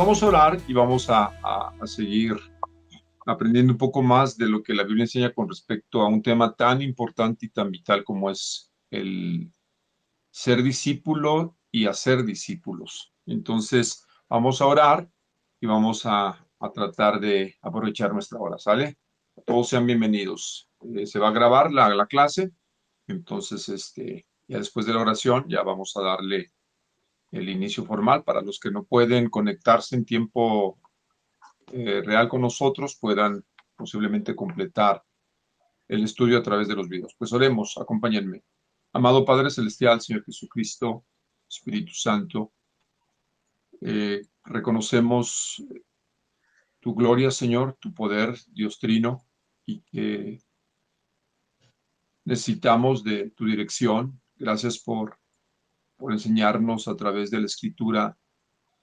vamos a orar y vamos a seguir aprendiendo un poco más de lo que la Biblia enseña con respecto a un tema tan importante y tan vital como es el ser discípulo y hacer discípulos. Entonces, vamos a orar y vamos a tratar de aprovechar nuestra hora, ¿sale? Todos sean bienvenidos. Se va a grabar la clase, entonces, ya después de la oración, ya vamos a darle el inicio formal para los que no pueden conectarse en tiempo real con nosotros, puedan posiblemente completar el estudio a través de los videos. Pues oremos, acompáñenme. Amado Padre Celestial, Señor Jesucristo, Espíritu Santo, reconocemos tu gloria, Señor, tu poder, Dios Trino, y que necesitamos de tu dirección. Gracias por enseñarnos a través de la Escritura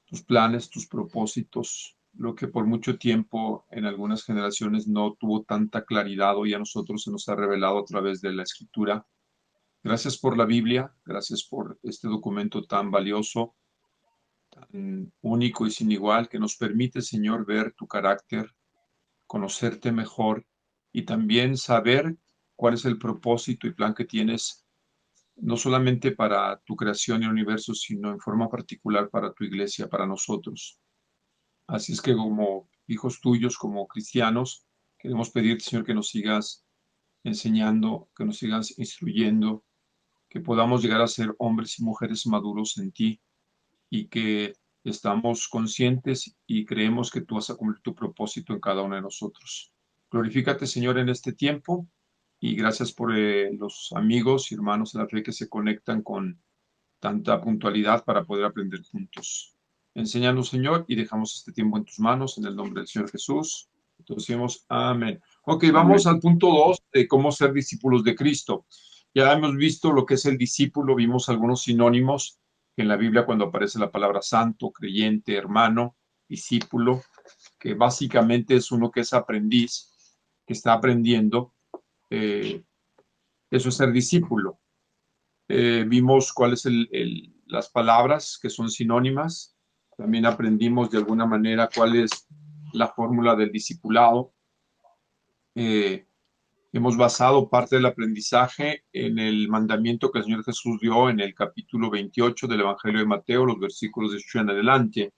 tus planes, tus propósitos, lo que por mucho tiempo en algunas generaciones no tuvo tanta claridad, hoy a nosotros se nos ha revelado a través de la Escritura. Gracias por la Biblia, gracias por este documento tan valioso, tan único y sin igual, que nos permite, Señor, ver tu carácter, conocerte mejor y también saber cuál es el propósito y plan que tienes, no solamente para tu creación y el universo, sino en forma particular para tu iglesia, para nosotros. Así es que como hijos tuyos, como cristianos, queremos pedirte, Señor, que nos sigas enseñando, que nos sigas instruyendo, que podamos llegar a ser hombres y mujeres maduros en ti y que estamos conscientes y creemos que tú vas a cumplir tu propósito en cada uno de nosotros. Glorifícate, Señor, en este tiempo y gracias por los amigos y hermanos de la fe que se conectan con tanta puntualidad para poder aprender juntos. Enséñanos, Señor, y dejamos este tiempo en tus manos, en el nombre del Señor Jesús. Entonces decimos, amén. Ok, vamos Amén. al punto 2 de cómo ser discípulos de Cristo. Ya hemos visto lo que es el discípulo, vimos algunos sinónimos que en la Biblia cuando aparece la palabra santo, creyente, hermano, discípulo, que básicamente es uno que es aprendiz, que está aprendiendo, eh, eso es ser discípulo. Vimos cuáles son las palabras que son sinónimas. También aprendimos de alguna manera cuál es la fórmula del discipulado. Eh, Hemos basado parte del aprendizaje en el mandamiento que el Señor Jesús dio en el capítulo 28 del Evangelio de Mateo, los versículos de 8 en adelante.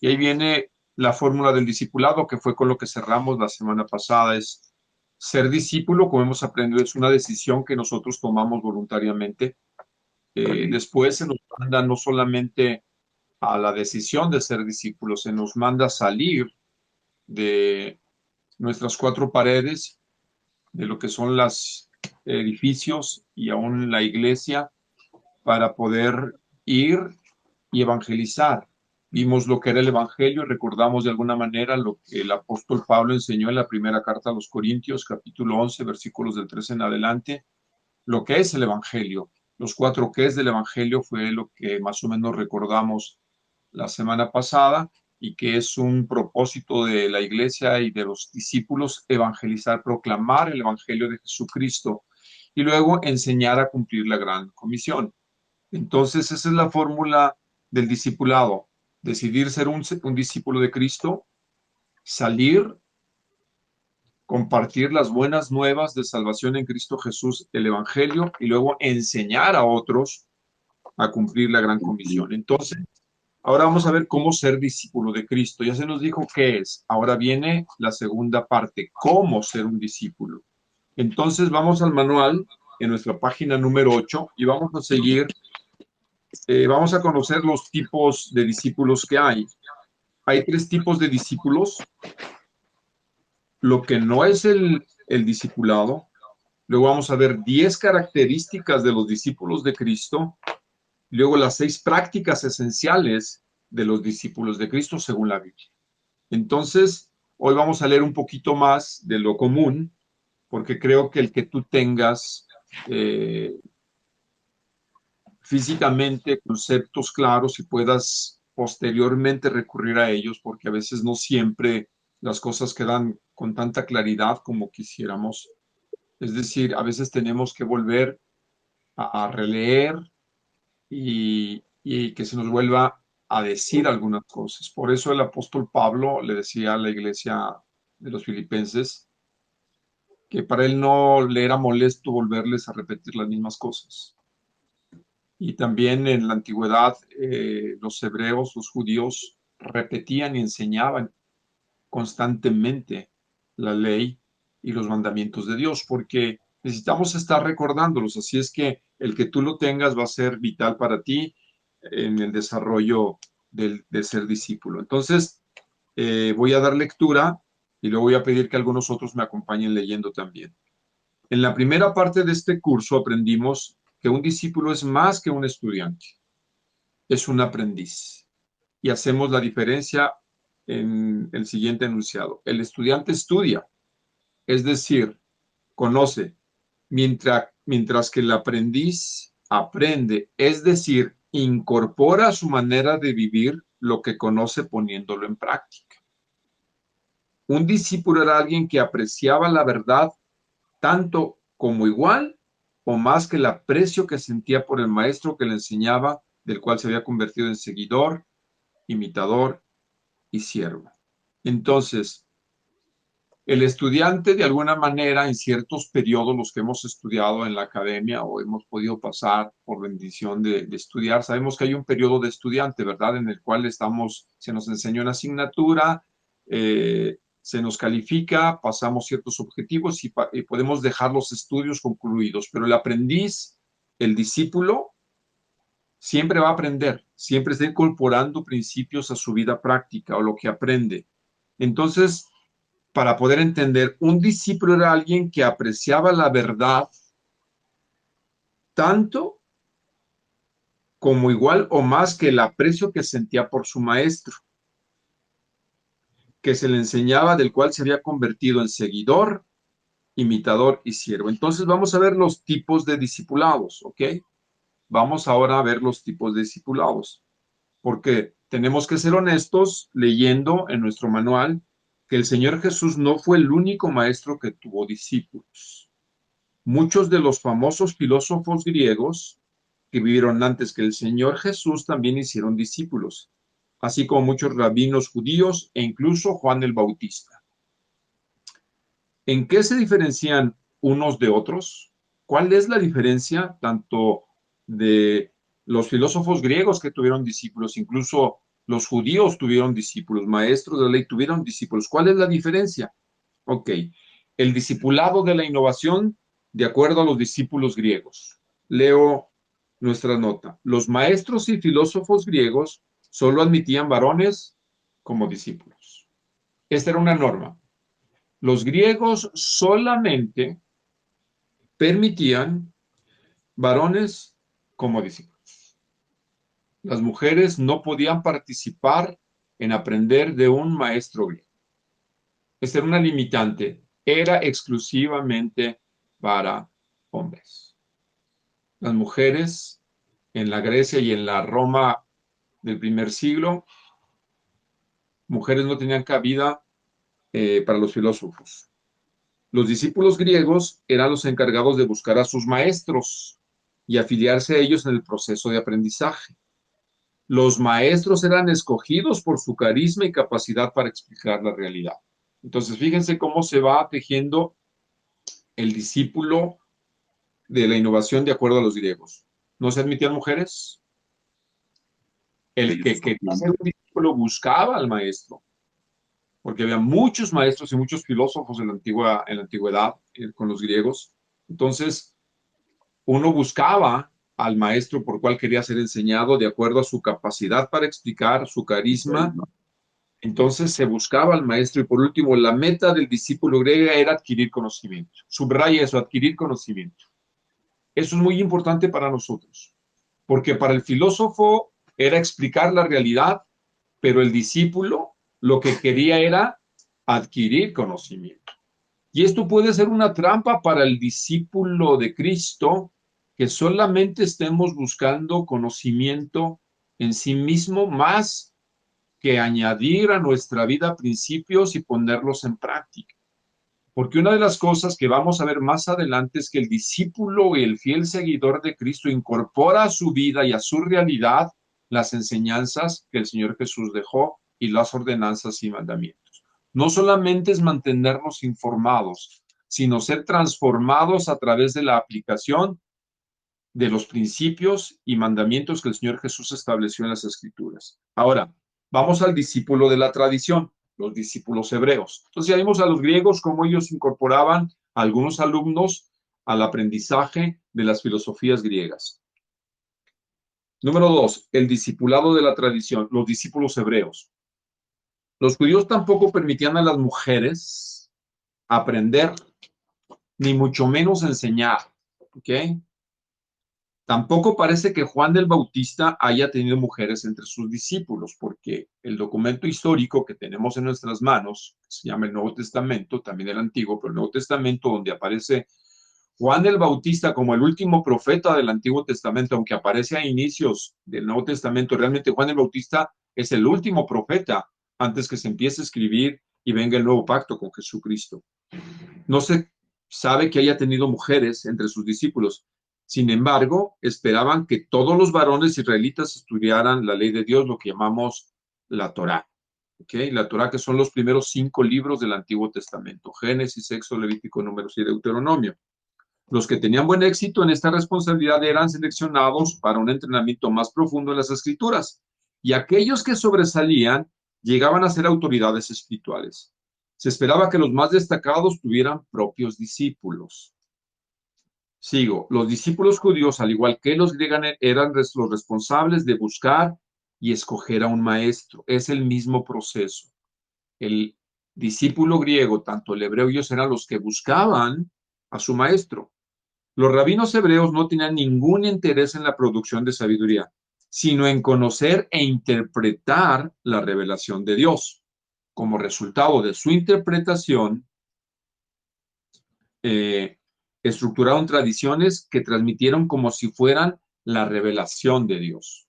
Y ahí viene la fórmula del discipulado, que fue con lo que cerramos la semana pasada. Es ser discípulo, como hemos aprendido, es una decisión que nosotros tomamos voluntariamente. Después se nos manda no solamente a la decisión de ser discípulos, se nos manda a salir de nuestras cuatro paredes, de lo que son los edificios y aún la iglesia, para poder ir y evangelizar. Vimos lo que era el evangelio y recordamos de alguna manera lo que el apóstol Pablo enseñó en la primera carta a los Corintios, capítulo 11, versículos del 13 en adelante, lo que es el evangelio. Los cuatro que es del evangelio fue lo que más o menos recordamos la semana pasada y que es un propósito de la iglesia y de los discípulos evangelizar, proclamar el evangelio de Jesucristo y luego enseñar a cumplir la gran comisión. Entonces, esa es la fórmula del discipulado, decidir ser un discípulo de Cristo, salir, compartir las buenas nuevas de salvación en Cristo Jesús, el Evangelio, y luego enseñar a otros a cumplir la gran comisión. Entonces, ahora vamos a ver cómo ser discípulo de Cristo. Ya se nos dijo qué es. Ahora viene la segunda parte, cómo ser un discípulo. Entonces, vamos al manual en nuestra página número 8 y vamos a seguir, vamos a conocer los tipos de discípulos que hay. Hay tres tipos de discípulos. Lo que no es el discipulado. Luego vamos a ver 10 características de los discípulos de Cristo. Luego las 6 prácticas esenciales de los discípulos de Cristo según la Biblia. Entonces, hoy vamos a leer un poquito más de lo común, porque creo que el que tú tengas físicamente conceptos claros y puedas posteriormente recurrir a ellos, porque a veces no siempre las cosas quedan con tanta claridad como quisiéramos. Es decir, a veces tenemos que volver a releer y que se nos vuelva a decir algunas cosas. Por eso el apóstol Pablo le decía a la iglesia de los filipenses que para él no le era molesto volverles a repetir las mismas cosas. Y también en la antigüedad los hebreos, los judíos, repetían y enseñaban constantemente la ley y los mandamientos de Dios, porque necesitamos estar recordándolos. Así es que el que tú lo tengas va a ser vital para ti en el desarrollo de ser discípulo. Entonces, voy a dar lectura y luego voy a pedir que algunos otros me acompañen leyendo también. En la primera parte de este curso aprendimos que un discípulo es más que un estudiante, es un aprendiz. Y hacemos la diferencia en el siguiente enunciado. El estudiante estudia, es decir, conoce, mientras que el aprendiz aprende, es decir, incorpora a su manera de vivir lo que conoce poniéndolo en práctica. Un discípulo era alguien que apreciaba la verdad tanto como igual o más que el aprecio que sentía por el maestro que le enseñaba, del cual se había convertido en seguidor, imitador y siervo. Entonces, el estudiante, de alguna manera, en ciertos periodos, los que hemos estudiado en la academia o hemos podido pasar por bendición de estudiar, sabemos que hay un periodo de estudiante, ¿verdad? En el cual se nos enseña una asignatura, se nos califica, pasamos ciertos objetivos y podemos dejar los estudios concluidos. Pero el aprendiz, el discípulo, siempre va a aprender, siempre está incorporando principios a su vida práctica o lo que aprende. Entonces, para poder entender, un discípulo era alguien que apreciaba la verdad tanto como igual o más que el aprecio que sentía por su maestro, que se le enseñaba, del cual se había convertido en seguidor, imitador y siervo. Entonces vamos a ver los tipos de discipulados, ¿ok? Vamos ahora a ver los tipos de discipulados, porque tenemos que ser honestos leyendo en nuestro manual que el Señor Jesús no fue el único maestro que tuvo discípulos. Muchos de los famosos filósofos griegos que vivieron antes que el Señor Jesús también hicieron discípulos, así como muchos rabinos judíos e incluso Juan el Bautista. ¿En qué se diferencian unos de otros? ¿Cuál es la diferencia tanto de los filósofos griegos que tuvieron discípulos, incluso los judíos tuvieron discípulos, maestros de la ley tuvieron discípulos? ¿Cuál es la diferencia? Ok, el discipulado de la innovación de acuerdo a los discípulos griegos. Leo nuestra nota. Los maestros y filósofos griegos solo admitían varones como discípulos. Esta era una norma. Los griegos solamente permitían varones como discípulos. Las mujeres no podían participar en aprender de un maestro griego. Esta era una limitante. Era exclusivamente para hombres. Las mujeres en la Grecia y en la Roma del primer siglo, mujeres no tenían cabida para los filósofos. Los discípulos griegos eran los encargados de buscar a sus maestros y afiliarse a ellos en el proceso de aprendizaje. Los maestros eran escogidos por su carisma y capacidad para explicar la realidad. Entonces, fíjense cómo se va tejiendo el discípulo de la innovación de acuerdo a los griegos. ¿No se admitían mujeres? El que quería ser un discípulo buscaba al maestro, porque había muchos maestros y muchos filósofos en la antigüedad con los griegos. Entonces, uno buscaba al maestro por cual quería ser enseñado de acuerdo a su capacidad para explicar, su carisma. Entonces se buscaba al maestro y por último, la meta del discípulo griego era adquirir conocimiento. Subraya eso, adquirir conocimiento. Eso es muy importante para nosotros, porque para el filósofo era explicar la realidad, pero el discípulo lo que quería era adquirir conocimiento. Y esto puede ser una trampa para el discípulo de Cristo, que solamente estemos buscando conocimiento en sí mismo más que añadir a nuestra vida principios y ponerlos en práctica. Porque una de las cosas que vamos a ver más adelante es que el discípulo y el fiel seguidor de Cristo incorpora a su vida y a su realidad las enseñanzas que el Señor Jesús dejó y las ordenanzas y mandamientos. No solamente es mantenernos informados, sino ser transformados a través de la aplicación de los principios y mandamientos que el Señor Jesús estableció en las Escrituras. Ahora, vamos al discípulo de la tradición, los discípulos hebreos. Entonces ya vimos a los griegos cómo ellos incorporaban a algunos alumnos al aprendizaje de las filosofías griegas. Número 2, el discipulado de la tradición, los discípulos hebreos. Los judíos tampoco permitían a las mujeres aprender, ni mucho menos enseñar, ¿ok? Tampoco parece que Juan el Bautista haya tenido mujeres entre sus discípulos, porque el documento histórico que tenemos en nuestras manos, que se llama el Nuevo Testamento, también el Antiguo, pero el Nuevo Testamento, donde aparece Juan el Bautista como el último profeta del Antiguo Testamento, aunque aparece a inicios del Nuevo Testamento, realmente Juan el Bautista es el último profeta antes que se empiece a escribir y venga el nuevo pacto con Jesucristo. No se sabe que haya tenido mujeres entre sus discípulos. Sin embargo, esperaban que todos los varones israelitas estudiaran la ley de Dios, lo que llamamos la Torá. ¿Okay? La Torá, que son los primeros 5 libros del Antiguo Testamento: Génesis, Éxodo, Levítico, Números y Deuteronomio. Los que tenían buen éxito en esta responsabilidad eran seleccionados para un entrenamiento más profundo en las Escrituras, y aquellos que sobresalían llegaban a ser autoridades espirituales. Se esperaba que los más destacados tuvieran propios discípulos. Sigo, los discípulos judíos, al igual que los griegos, eran los responsables de buscar y escoger a un maestro. Es el mismo proceso. El discípulo griego, tanto el hebreo, ellos eran los que buscaban a su maestro. Los rabinos hebreos no tenían ningún interés en la producción de sabiduría, sino en conocer e interpretar la revelación de Dios. Como resultado de su interpretación, estructuraron tradiciones que transmitieron como si fueran la revelación de Dios.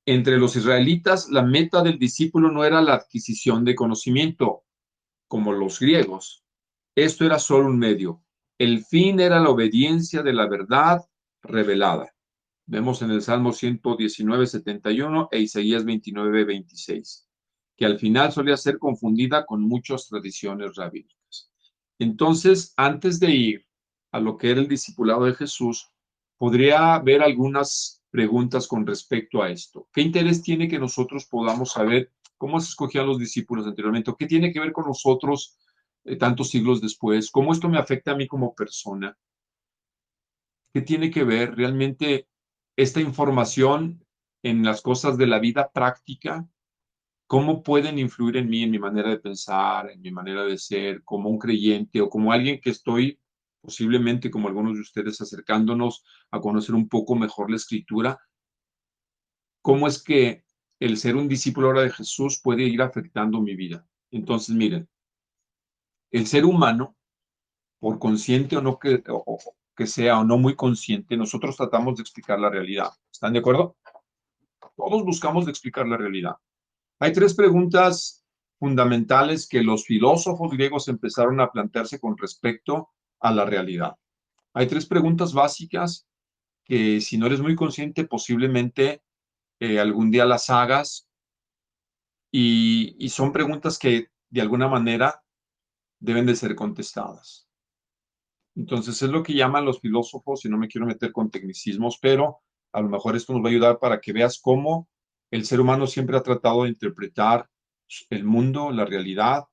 Entre los israelitas, la meta del discípulo no era la adquisición de conocimiento, como los griegos. Esto era solo un medio. El fin era la obediencia de la verdad revelada. Vemos en el Salmo 119, 71 e Isaías 29, 26, que al final solía ser confundida con muchas tradiciones rabínicas. Entonces, antes de ir a lo que era el discipulado de Jesús, podría haber algunas preguntas con respecto a esto. ¿Qué interés tiene que nosotros podamos saber cómo se escogían los discípulos anteriormente? ¿Qué tiene que ver con nosotros tantos siglos después? ¿Cómo esto me afecta a mí como persona? ¿Qué tiene que ver realmente esta información en las cosas de la vida práctica? ¿Cómo pueden influir en mí, en mi manera de pensar, en mi manera de ser, como un creyente o como alguien que estoy posiblemente, como algunos de ustedes, acercándonos a conocer un poco mejor la Escritura? ¿Cómo es que el ser un discípulo ahora de Jesús puede ir afectando mi vida? Entonces, miren, el ser humano, por consciente o no que sea o no muy consciente, nosotros tratamos de explicar la realidad. ¿Están de acuerdo? Todos buscamos de explicar la realidad. Hay 3 preguntas fundamentales que los filósofos griegos empezaron a plantearse con respecto a la realidad. Hay 3 preguntas básicas que, si no eres muy consciente, posiblemente algún día las hagas, y son preguntas que de alguna manera deben de ser contestadas. Entonces es lo que llaman los filósofos, y no me quiero meter con tecnicismos, pero a lo mejor esto nos va a ayudar para que veas cómo el ser humano siempre ha tratado de interpretar el mundo, la realidad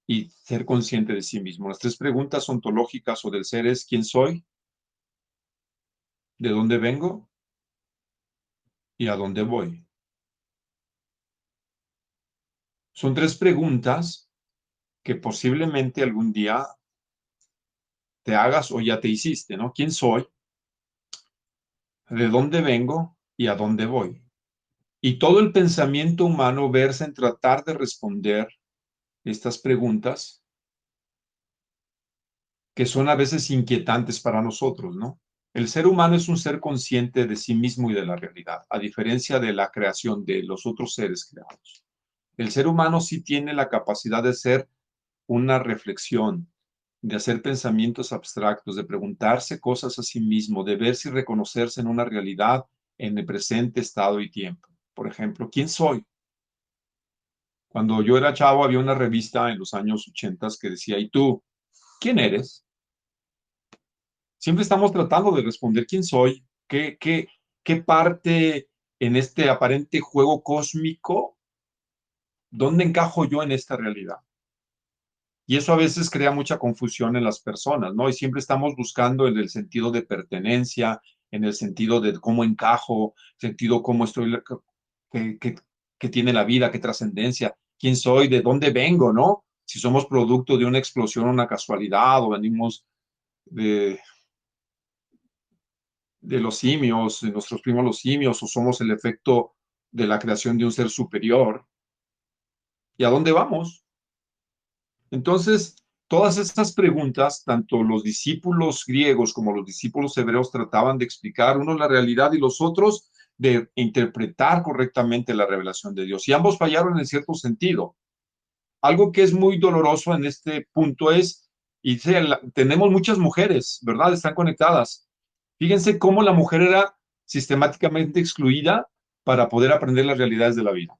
y ser consciente de sí mismo. Las 3 preguntas ontológicas o del ser es: ¿quién soy? ¿De dónde vengo? ¿Y a dónde voy? Son 3 preguntas que posiblemente algún día te hagas o ya te hiciste, ¿no? ¿Quién soy? ¿De dónde vengo? ¿Y a dónde voy? Y todo el pensamiento humano versa en tratar de responder estas preguntas, que son a veces inquietantes para nosotros, ¿no? El ser humano es un ser consciente de sí mismo y de la realidad, a diferencia de la creación de los otros seres creados. El ser humano sí tiene la capacidad de hacer una reflexión, de hacer pensamientos abstractos, de preguntarse cosas a sí mismo, de verse y reconocerse en una realidad en el presente estado y tiempo. Por ejemplo, ¿quién soy? Cuando yo era chavo había una revista en los años 80 que decía, ¿y tú quién eres? Siempre estamos tratando de responder quién soy, qué parte en este aparente juego cósmico, dónde encajo yo en esta realidad. Y eso a veces crea mucha confusión en las personas, ¿no? Y siempre estamos buscando en el sentido de pertenencia, en el sentido de cómo encajo, sentido cómo estoy, que tiene la vida, qué trascendencia, quién soy, de dónde vengo, ¿no? Si somos producto de una explosión, una casualidad, o venimos de, de los simios, de nuestros primos los simios, o somos el efecto de la creación de un ser superior. ¿Y a dónde vamos? Entonces, todas estas preguntas, tanto los discípulos griegos como los discípulos hebreos trataban de explicar, unos la realidad y los otros de interpretar correctamente la revelación de Dios. Y ambos fallaron en cierto sentido. Algo que es muy doloroso en este punto es, y tenemos muchas mujeres, ¿verdad? Están conectadas. Fíjense cómo la mujer era sistemáticamente excluida para poder aprender las realidades de la vida.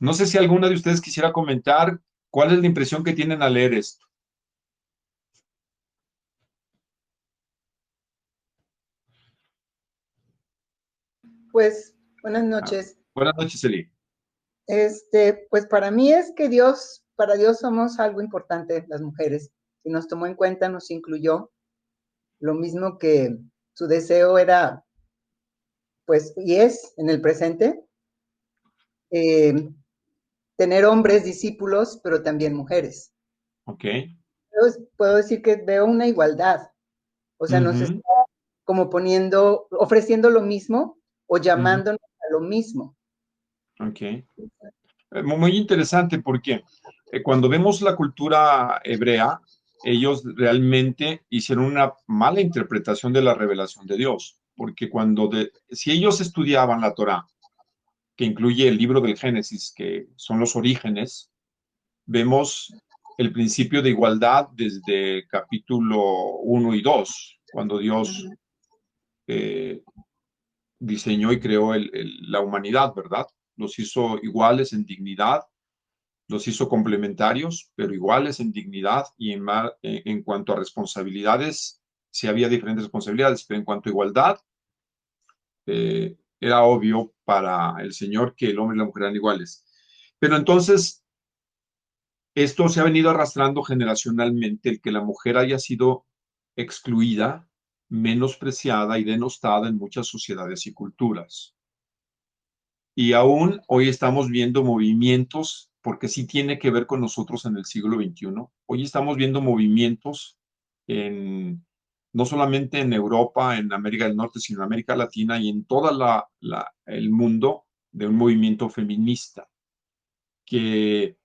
No sé si alguna de ustedes quisiera comentar cuál es la impresión que tienen al leer esto. Pues, buenas Ah, noches. buenas noches, Eli. Pues para mí es que para Dios somos algo importante, las mujeres. Y nos tomó en cuenta, nos incluyó. Lo mismo que su deseo era, pues, y es en el presente, eh, tener hombres discípulos, pero también mujeres. Ok. Entonces, puedo decir que veo una igualdad. O sea, nos está Ujú, como ofreciendo lo mismo o ujú, llamándonos a lo mismo. ok. Muy interesante porque cuando vemos la cultura hebrea, ellos realmente hicieron una mala interpretación de la revelación de Dios, porque si ellos estudiaban la Torá, que incluye el libro del Génesis, que son los orígenes, vemos el principio de igualdad desde capítulo 1 y 2, cuando Dios Ujú. eh, diseñó y creó la humanidad, ¿verdad? Los hizo iguales en dignidad, los hizo complementarios, pero iguales en dignidad y en cuanto a responsabilidades, sí había diferentes responsabilidades, pero en cuanto a igualdad, era obvio para el Señor que el hombre y la mujer eran iguales. Pero entonces, esto se ha venido arrastrando generacionalmente, el que la mujer haya sido excluida, menospreciada y denostada en muchas sociedades y culturas. Y aún hoy estamos viendo movimientos, porque sí tiene que ver con nosotros en el siglo XXI. Hoy estamos viendo movimientos no solamente en Europa, en América del Norte, sino en América Latina y en todo el mundo de un movimiento feminista, que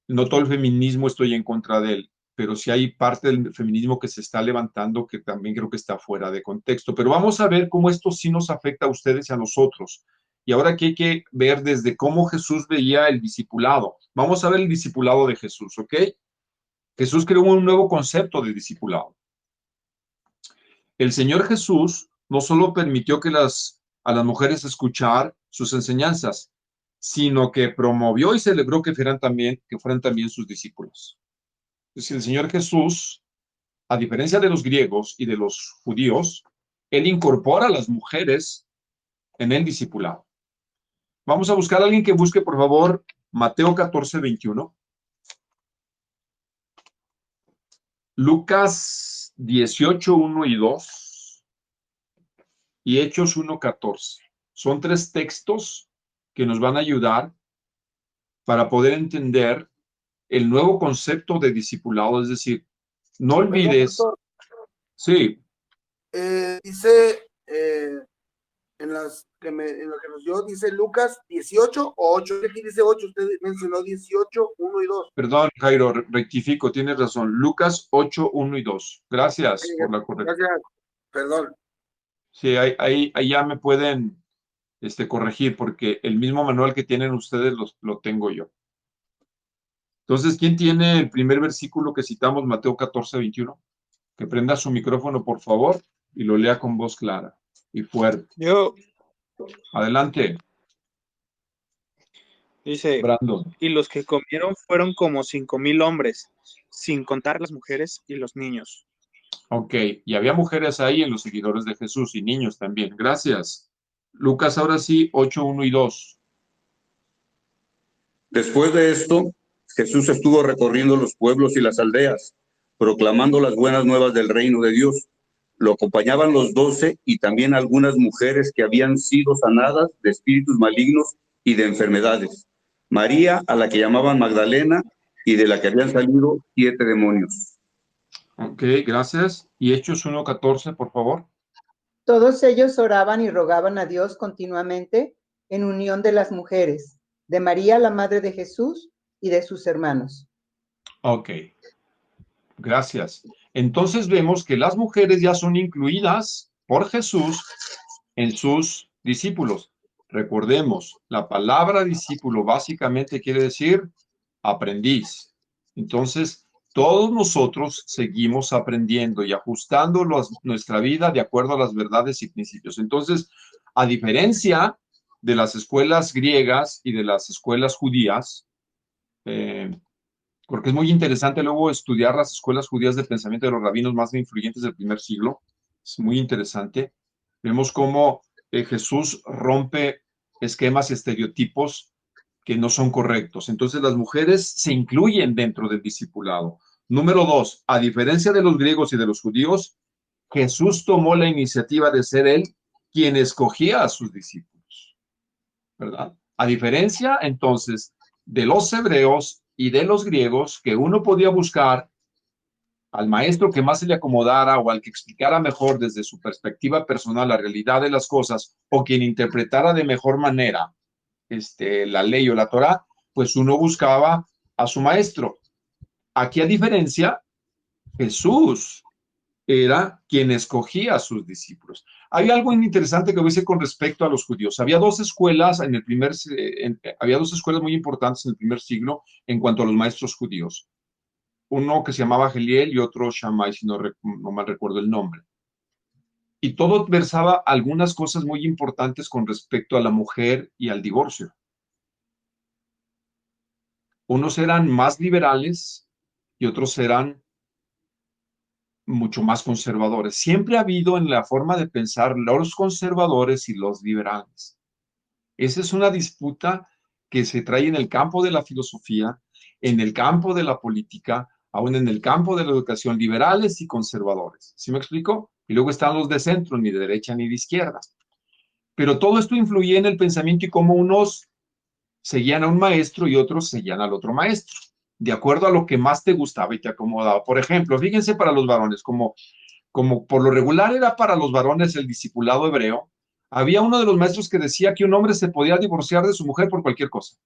no todo el feminismo estoy en contra de él, pero sí hay parte del feminismo que se está levantando que también creo que está fuera de contexto. Pero vamos a ver cómo esto sí nos afecta a ustedes y a nosotros. Y ahora que hay que ver desde cómo Jesús veía el discipulado. Vamos a ver el discipulado de Jesús, ¿ok? Jesús creó un nuevo concepto de discipulado. El Señor Jesús no solo permitió a las mujeres escuchar sus enseñanzas, sino que promovió y celebró que fueran también sus discípulos. Es decir, el Señor Jesús, a diferencia de los griegos y de los judíos, Él incorpora a las mujeres en el discipulado. Vamos a buscar a alguien que busque, por favor, Mateo 14:21, Lucas 18:1 y 2 y Hechos 1:14. Son tres textos que nos van a ayudar para poder entender el nuevo concepto de discipulado, es decir, no Perdón, olvides, pastor. sí, Dice en lo que nos dio, dice Lucas 18 o 8. Aquí dice 8, usted mencionó 18, 1 y 2. perdón, Jairo, rectifico, tienes razón, Lucas 8:1 y 2. Ok, Gracias por la corrección. gracias. Perdón. Sí, ahí ya me pueden corregir porque el mismo manual que tienen ustedes lo tengo yo. Entonces, ¿quién tiene el primer versículo que citamos, Mateo 14:21? Que prenda su micrófono, por favor, y lo lea con voz clara. y fuerte. Yo, Adelante, dice, Brandon. y los que comieron fueron como 5,000 hombres, sin contar las mujeres y los niños. Ok, y había mujeres ahí en los seguidores de Jesús y niños también. Gracias. Lucas, ahora sí, 8, 1 y 2. Después de esto, Jesús estuvo recorriendo los pueblos y las aldeas, proclamando las buenas nuevas del reino de Dios. Lo acompañaban los 12 y también algunas mujeres que habían sido sanadas de espíritus malignos y de enfermedades. María, a la que llamaban Magdalena, y de la que habían salido 7 demonios. Ok, gracias. Y Hechos 1, 14, por favor. Todos ellos oraban y rogaban a Dios continuamente en unión de las mujeres, de María, la madre de Jesús, y de sus hermanos. Ok, gracias. Entonces vemos que las mujeres ya son incluidas por Jesús en sus discípulos. Recordemos, la palabra discípulo básicamente quiere decir aprendiz. Entonces, todos nosotros seguimos aprendiendo y ajustando nuestra vida de acuerdo a las verdades y principios. Entonces, a diferencia de las escuelas griegas y de las escuelas judías, porque es muy interesante luego estudiar las escuelas judías de pensamiento de los rabinos más influyentes del primer siglo. Es muy interesante. Vemos cómo Jesús rompe esquemas y estereotipos que no son correctos. Entonces las mujeres se incluyen dentro del discipulado. Número 2, a diferencia de los griegos y de los judíos, Jesús tomó la iniciativa de ser él quien escogía a sus discípulos, ¿verdad? A diferencia entonces de los hebreos y de los griegos, que uno podía buscar al maestro que más se le acomodara o al que explicara mejor desde su perspectiva personal la realidad de las cosas o quien interpretara de mejor manera la ley o la Torá, pues uno buscaba a su maestro. Aquí, a diferencia, Jesús era quien escogía a sus discípulos. Hay algo interesante que dice con respecto a los judíos. Había dos escuelas había dos escuelas muy importantes en el primer siglo en cuanto a los maestros judíos. Uno que se llamaba Geliel y otro Shammai, si no mal recuerdo el nombre. Y todo versaba algunas cosas muy importantes con respecto a la mujer y al divorcio. Unos eran más liberales y otros eran mucho más conservadores. Siempre ha habido en la forma de pensar los conservadores y los liberales. Esa es una disputa que se trae en el campo de la filosofía, en el campo de la política, aún en el campo de la educación, liberales y conservadores. ¿Sí me explico? Y luego están los de centro, ni de derecha ni de izquierda. Pero todo esto influye en el pensamiento y cómo unos seguían a un maestro y otros seguían al otro maestro, de acuerdo a lo que más te gustaba y te acomodaba. Por ejemplo, fíjense para los varones, como por lo regular era para los varones el discipulado hebreo, había uno de los maestros que decía que un hombre se podía divorciar de su mujer por cualquier cosa.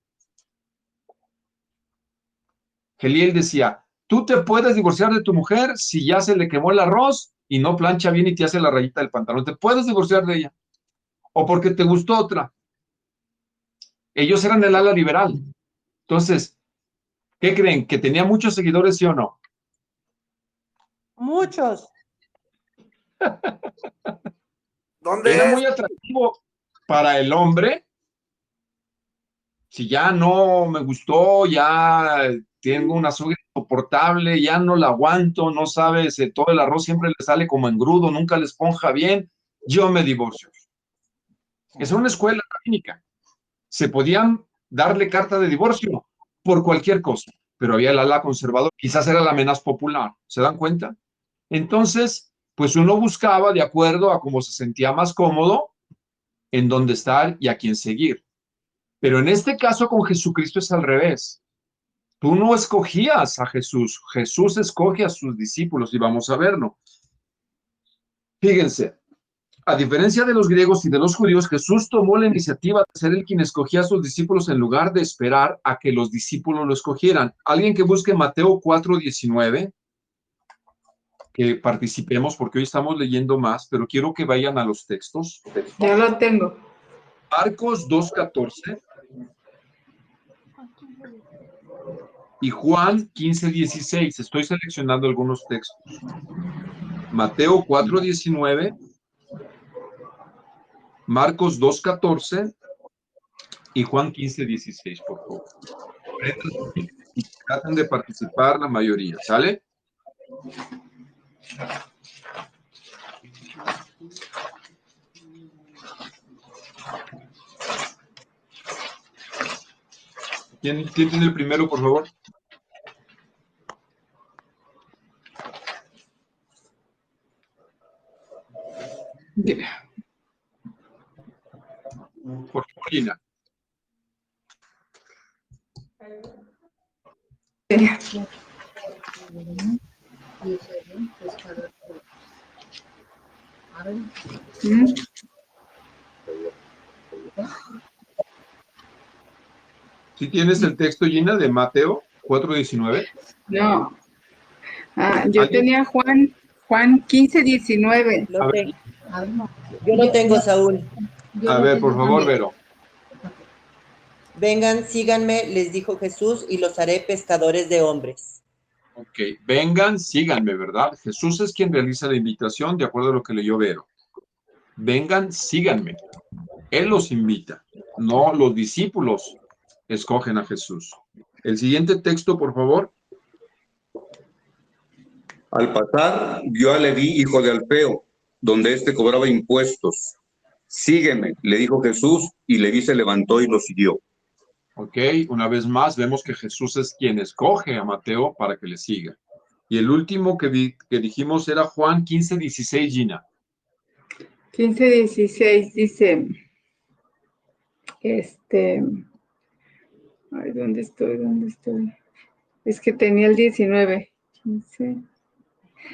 Geliel decía, tú te puedes divorciar de tu mujer si ya se le quemó el arroz y no plancha bien y te hace la rayita del pantalón. Te puedes divorciar de ella. O porque te gustó otra. Ellos eran el ala liberal. Entonces, ¿qué creen? ¿Que tenía muchos seguidores, sí o no? Muchos. ¿Dónde Era es? muy atractivo para el hombre. Si ya no me gustó, ya tengo una suegra insoportable, ya no la aguanto, no sabes, todo el arroz siempre le sale como engrudo, nunca le esponja bien, yo me divorcio. Es una escuela rabínica. Se podían darle carta de divorcio por cualquier cosa, pero había el ala conservador, quizás era la menos popular, ¿se dan cuenta? Entonces, pues uno buscaba de acuerdo a cómo se sentía más cómodo, en dónde estar y a quién seguir. Pero en este caso con Jesucristo es al revés. Tú no escogías a Jesús, Jesús escoge a sus discípulos y vamos a verlo. Fíjense, a diferencia de los griegos y de los judíos, Jesús tomó la iniciativa de ser el quien escogía a sus discípulos en lugar de esperar a que los discípulos lo escogieran. Alguien que busque Mateo 4:19, que participemos porque hoy estamos leyendo más, pero quiero que vayan a los textos. Ya lo tengo. Marcos 2:14 y Juan 15:16. Estoy seleccionando algunos textos. Mateo 4:19 Marcos 2:14 y Juan 15:16, por favor. Y traten de participar la mayoría, ¿sale? ¿Quién tiene el primero, por favor? Por favor, Gina. ¿Sí tienes el texto, Gina, de Mateo 4:19? No. Yo ¿Alguien? tenía Juan 15:19. A ver. Yo lo tengo, Saúl. A ver, por favor, Vero. Vengan, síganme, les dijo Jesús, y los haré pescadores de hombres. Ok, vengan, síganme, ¿verdad? Jesús es quien realiza la invitación de acuerdo a lo que leyó Vero. Vengan, síganme. Él los invita, no los discípulos escogen a Jesús. El siguiente texto, por favor. Al pasar, vio a Leví, hijo de Alfeo, donde éste cobraba impuestos. Sígueme, le dijo Jesús, y Leví se levantó y lo siguió. Ok, una vez más vemos que Jesús es quien escoge a Mateo para que le siga. Y el último que dijimos era Juan 15:16, Gina. 15:16 dice, ay, ¿dónde estoy? Es que tenía el 19. 15.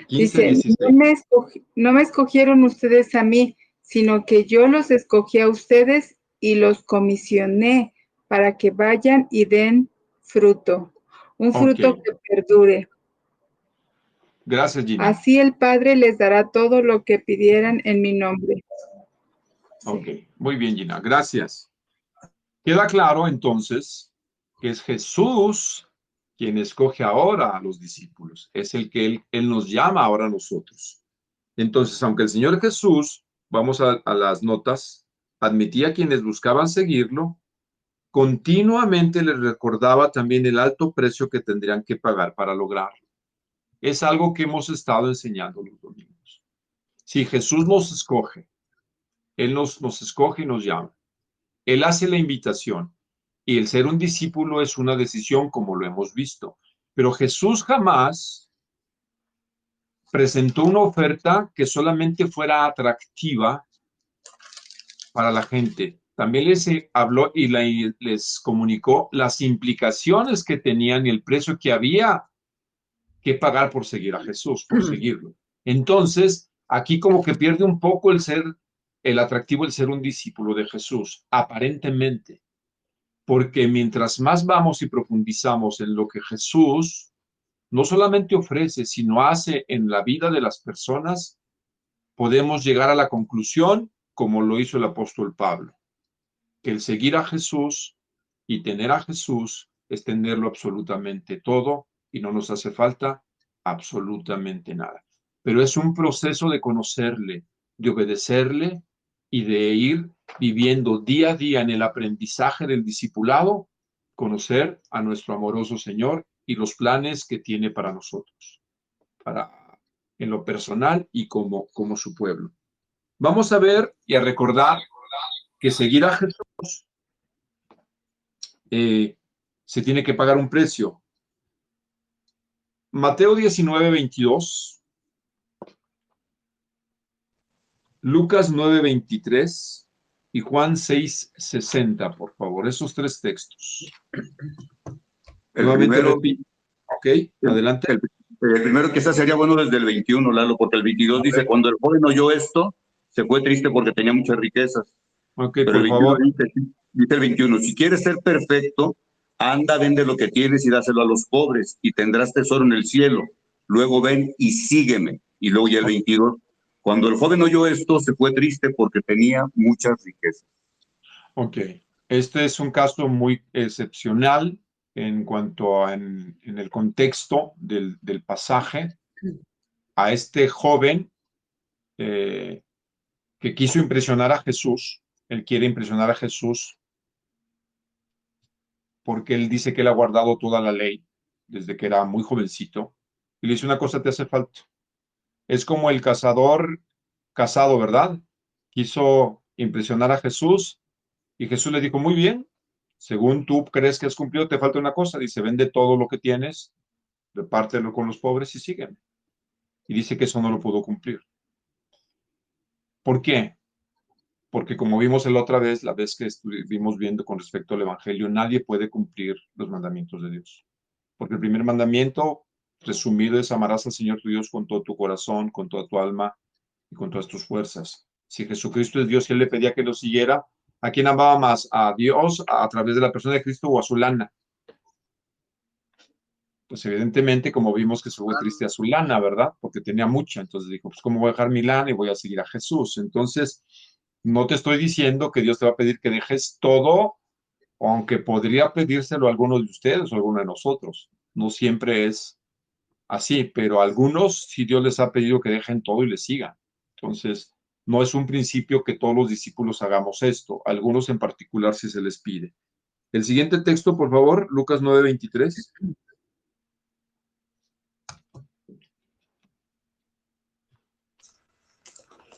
Dice, 15:16. no me escogieron ustedes a mí, sino que yo los escogí a ustedes y los comisioné para que vayan y den fruto, un fruto Ok. que perdure. Gracias, Gina. Así el Padre les dará todo lo que pidieran en mi nombre. Ok, muy bien, Gina. Gracias. Queda claro entonces que es Jesús quien escoge ahora a los discípulos. Es el que él nos llama ahora a nosotros. Entonces, aunque el Señor Jesús, vamos a las notas, admitía a quienes buscaban seguirlo, continuamente les recordaba también el alto precio que tendrían que pagar para lograrlo. Es algo que hemos estado enseñando los domingos. Si Jesús nos escoge, Él nos escoge y nos llama. Él hace la invitación y el ser un discípulo es una decisión, como lo hemos visto. Pero Jesús jamás presentó una oferta que solamente fuera atractiva para la gente. También les habló y les comunicó las implicaciones que tenían y el precio que había que pagar por seguir a Jesús, por seguirlo. Entonces, aquí como que pierde un poco el atractivo, el ser un discípulo de Jesús, aparentemente. Porque mientras más vamos y profundizamos en lo que Jesús no solamente ofrece, sino hace en la vida de las personas, podemos llegar a la conclusión, como lo hizo el apóstol Pablo, que el seguir a Jesús y tener a Jesús es tenerlo absolutamente todo y no nos hace falta absolutamente nada. Pero es un proceso de conocerle, de obedecerle y de ir viviendo día a día en el aprendizaje del discipulado, conocer a nuestro amoroso Señor y los planes que tiene para nosotros, en lo personal y como su pueblo. Vamos a ver y a recordar que seguir a Jesús se tiene que pagar un precio. Mateo 19:22, Lucas 9:23 y Juan 6:60, por favor, esos tres textos. Nuevamente repito. Ok, adelante. El primero quizás sería bueno desde el 21, Lalo, porque el 22 dice, cuando el joven oyó esto, se fue triste porque tenía muchas riquezas. Ok, Pero por el 21 favor. dice el 21, si quieres ser perfecto, anda, vende lo que tienes y dáselo a los pobres y tendrás tesoro en el cielo. Luego ven y sígueme. Y luego ya el 22, cuando el joven oyó esto, se fue triste porque tenía muchas riquezas. Ok, este es un caso muy excepcional en cuanto en el contexto del pasaje. A este joven que quiso impresionar a Jesús. Él quiere impresionar a Jesús porque él dice que él ha guardado toda la ley desde que era muy jovencito. Y le dice, una cosa te hace falta. Es como el cazador casado, ¿verdad? Quiso impresionar a Jesús y Jesús le dijo, muy bien, según tú crees que has cumplido, te falta una cosa. Dice, vende todo lo que tienes, repártelo con los pobres y sígueme. Y dice que eso no lo pudo cumplir. ¿Por qué? Porque como vimos la otra vez, la vez que estuvimos viendo con respecto al Evangelio, nadie puede cumplir los mandamientos de Dios. Porque el primer mandamiento, resumido, es amarás al Señor tu Dios con todo tu corazón, con toda tu alma y con todas tus fuerzas. Si Jesucristo es Dios y Él le pedía que lo siguiera, ¿a quién amaba más? ¿A Dios a través de la persona de Cristo o a su lana? Pues evidentemente, como vimos que se fue triste a su lana, ¿verdad? Porque tenía mucha. Entonces dijo, pues ¿cómo voy a dejar mi lana y voy a seguir a Jesús? Entonces, no te estoy diciendo que Dios te va a pedir que dejes todo, aunque podría pedírselo a algunos de ustedes o a alguno de nosotros. No siempre es así, pero a algunos sí Dios les ha pedido que dejen todo y le sigan. Entonces, no es un principio que todos los discípulos hagamos esto. A algunos en particular sí se les pide. El siguiente texto, por favor, Lucas 9:23.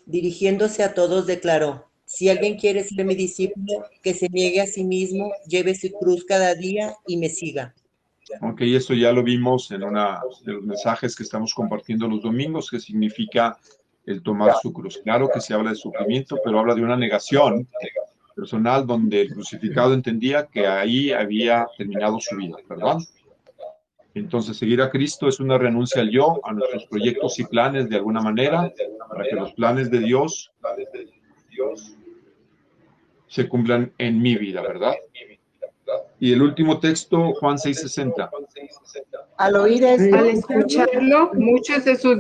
Dirigiéndose a todos, declaró: si alguien quiere ser mi discípulo, que se niegue a sí mismo, lleve su cruz cada día y me siga. Ok, esto ya lo vimos en una de los mensajes que estamos compartiendo los domingos, que significa el tomar su cruz. Claro que se habla de sufrimiento, pero habla de una negación personal donde el crucificado entendía que ahí había terminado su vida, ¿verdad? Entonces, seguir a Cristo es una renuncia al yo, a nuestros proyectos y planes de alguna manera, para que los planes de Dios se cumplan en mi vida, ¿verdad? Y el último texto, Juan 6:60. Al oír Al esto, escucharlo, muchos de sus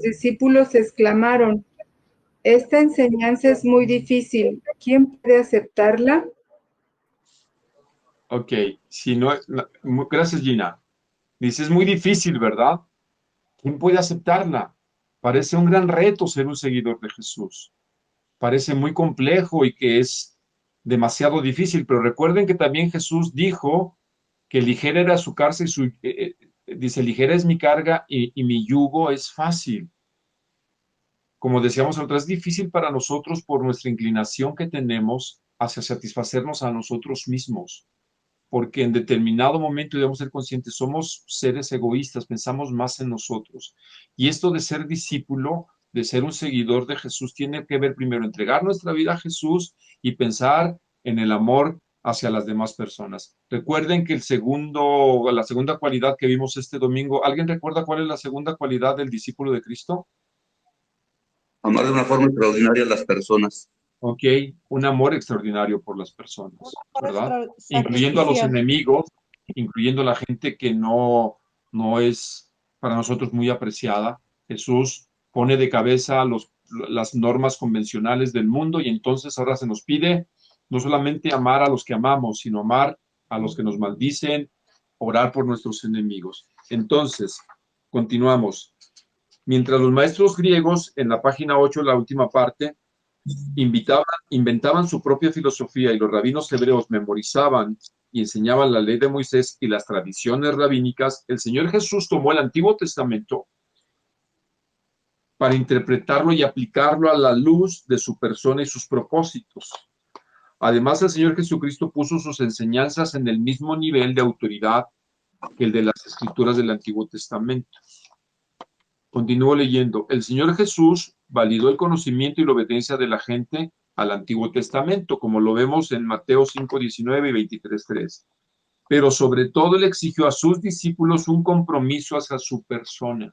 discípulos exclamaron: esta enseñanza es muy difícil. ¿Quién puede aceptarla? Ok, si no, gracias Gina. Dice, es muy difícil, ¿verdad? ¿Quién puede aceptarla? Parece un gran reto ser un seguidor de Jesús. Parece muy complejo y que es demasiado difícil, pero recuerden que también Jesús dijo que ligera era su carga y dice, ligera es mi carga y mi yugo es fácil. Como decíamos otra, es difícil para nosotros por nuestra inclinación que tenemos hacia satisfacernos a nosotros mismos, porque en determinado momento debemos ser conscientes, somos seres egoístas, pensamos más en nosotros. Y esto de ser discípulo, de ser un seguidor de Jesús, tiene que ver primero entregar nuestra vida a Jesús y pensar en el amor hacia las demás personas. Recuerden que la segunda cualidad que vimos este domingo, ¿alguien recuerda cuál es la segunda cualidad del discípulo de Cristo? Amar de una forma extraordinaria a las personas. Ok, un amor extraordinario por las personas, ¿verdad? Incluyendo a los Sacrificial. enemigos, incluyendo a la gente que no es para nosotros muy apreciada. Jesús pone de cabeza las normas convencionales del mundo y entonces ahora se nos pide no solamente amar a los que amamos, sino amar a los que nos maldicen, orar por nuestros enemigos. Entonces, continuamos. Mientras los maestros griegos, en la página 8, la última parte, inventaban su propia filosofía y los rabinos hebreos memorizaban y enseñaban la ley de Moisés y las tradiciones rabínicas, el Señor Jesús tomó el Antiguo Testamento para interpretarlo y aplicarlo a la luz de su persona y sus propósitos. Además, el Señor Jesucristo puso sus enseñanzas en el mismo nivel de autoridad que el de las escrituras del Antiguo Testamento. Continúo leyendo. El Señor Jesús validó el conocimiento y la obediencia de la gente al Antiguo Testamento, como lo vemos en Mateo 5:19 y 23:3. Pero sobre todo él exigió a sus discípulos un compromiso hacia su persona.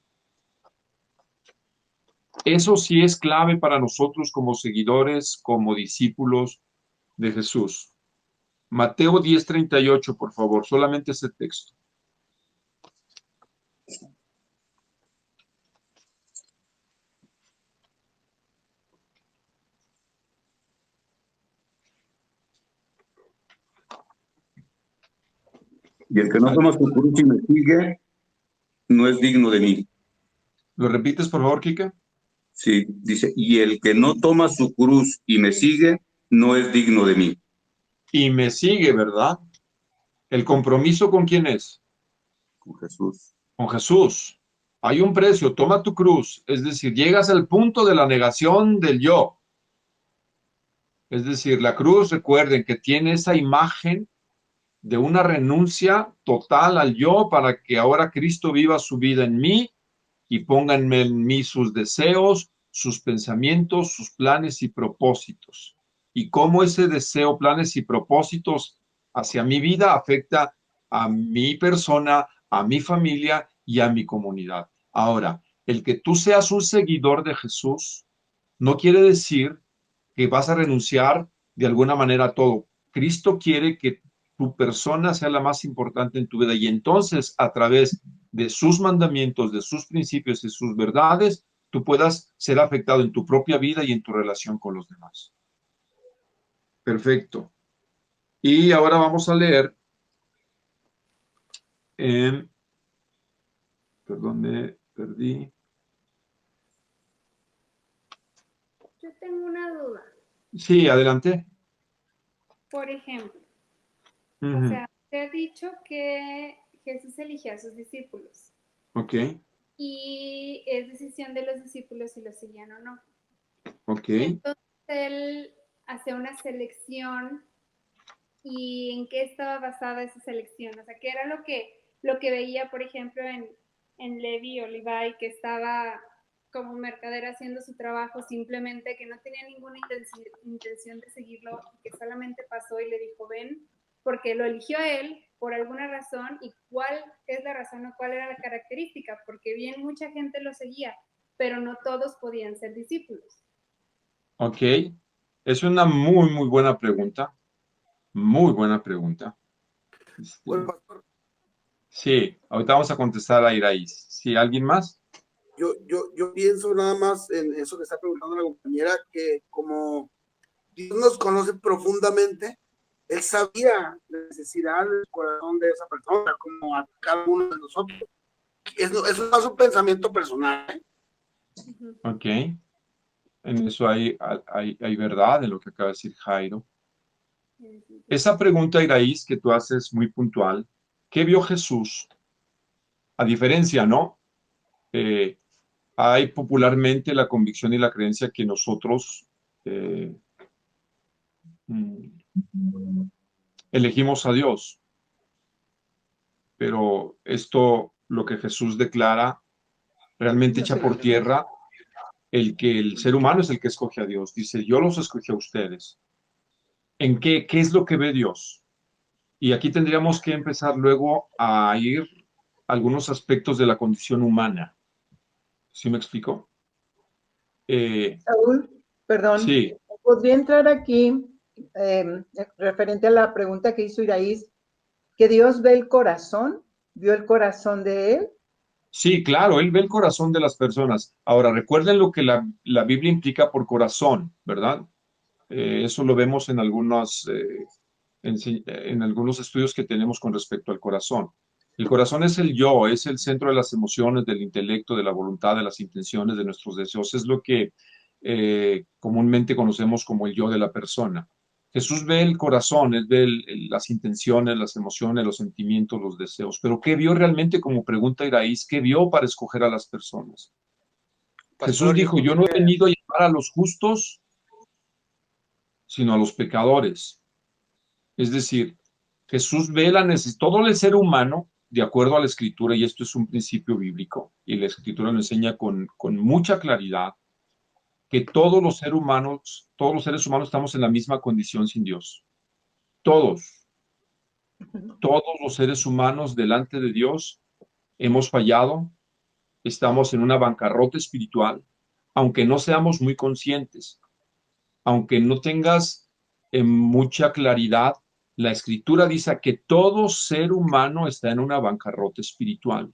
Eso sí es clave para nosotros como seguidores, como discípulos de Jesús. Mateo 10:38, por favor, solamente ese texto. Y el que no toma su cruz y me sigue, no es digno de mí. ¿Lo repites, por favor, Kike? Sí, dice, y el que no toma su cruz y me sigue, no es digno de mí. Y me sigue, ¿verdad? ¿El compromiso con quién es? Con Jesús. Con Jesús. Hay un precio, toma tu cruz, es decir, llegas al punto de la negación del yo. Es decir, la cruz, recuerden que tiene esa imagen de una renuncia total al yo para que ahora Cristo viva su vida en mí y ponga en mí sus deseos, sus pensamientos, sus planes y propósitos. Y cómo ese deseo, planes y propósitos hacia mi vida afecta a mi persona, a mi familia y a mi comunidad. Ahora, el que tú seas un seguidor de Jesús no quiere decir que vas a renunciar de alguna manera a todo. Cristo quiere que tu persona sea la más importante en tu vida y entonces a través de sus mandamientos, de sus principios y sus verdades, tú puedas ser afectado en tu propia vida y en tu relación con los demás. Perfecto. Y ahora vamos a leer en, perdón, me perdí. Yo tengo una duda. Sí, adelante. Por ejemplo, Uh-huh. o sea, te he dicho que Jesús eligió a sus discípulos. Ok. Y es decisión de los discípulos si los siguen o no. Ok. Entonces él hace una selección. ¿Y en qué estaba basada esa selección? O sea, ¿qué era lo que veía, por ejemplo, en Levi o Levi, que estaba como mercader haciendo su trabajo, simplemente que no tenía ninguna intención de seguirlo, que solamente pasó y le dijo, ven, porque lo eligió a él por alguna razón, y cuál es la razón o cuál era la característica, porque bien mucha gente lo seguía, pero no todos podían ser discípulos. Ok. Es una muy, muy buena pregunta. Muy buena pregunta. Bueno, pastor, Sí, ahorita vamos a contestar a Iraíz. ¿Sí, alguien más? yo pienso nada más en eso que está preguntando la compañera, que como Dios nos conoce profundamente, Él sabía la necesidad del corazón de esa persona, como a cada uno de nosotros. Eso es más un pensamiento personal, ¿eh? Ok. En eso hay verdad en lo que acaba de decir Jairo. Esa pregunta, Iraíz, que tú haces muy puntual, ¿qué vio Jesús? A diferencia, ¿no? Hay popularmente la convicción y la creencia que nosotros elegimos a Dios, pero esto, lo que Jesús declara, realmente echa por tierra el que el ser humano es el que escoge a Dios. Dice, yo los escogí a ustedes. ¿En qué es lo que ve Dios? Y aquí tendríamos que empezar luego a ir a algunos aspectos de la condición humana. ¿Sí me explico? Saúl, perdón, Sí, podría entrar aquí referente a la pregunta que hizo Iraíz, que Dios ve el corazón, vio el corazón de él. sí, claro, Él ve el corazón de las personas. Ahora, recuerden lo que la Biblia implica por corazón, ¿verdad? Eso lo vemos en en algunos estudios que tenemos con respecto al corazón. El corazón es el yo, es el centro de las emociones, del intelecto, de la voluntad, de las intenciones, de nuestros deseos. Es lo que comúnmente conocemos como el yo de la persona. Jesús ve el corazón, él ve las intenciones, las emociones, los sentimientos, los deseos. Pero ¿qué vio realmente, como pregunta Iraíz? ¿Qué vio para escoger a las personas? Jesús Pastor, dijo, yo no he venido a llamar a los justos, sino a los pecadores. Es decir, Jesús ve la necesidad, todo el ser humano, de acuerdo a la Escritura, y esto es un principio bíblico, y la Escritura lo enseña con mucha claridad, que todos los seres humanos estamos en la misma condición sin Dios. Todos los seres humanos delante de Dios hemos fallado, estamos en una bancarrota espiritual, aunque no seamos muy conscientes, aunque no tengas mucha claridad, la escritura dice que todo ser humano está en una bancarrota espiritual,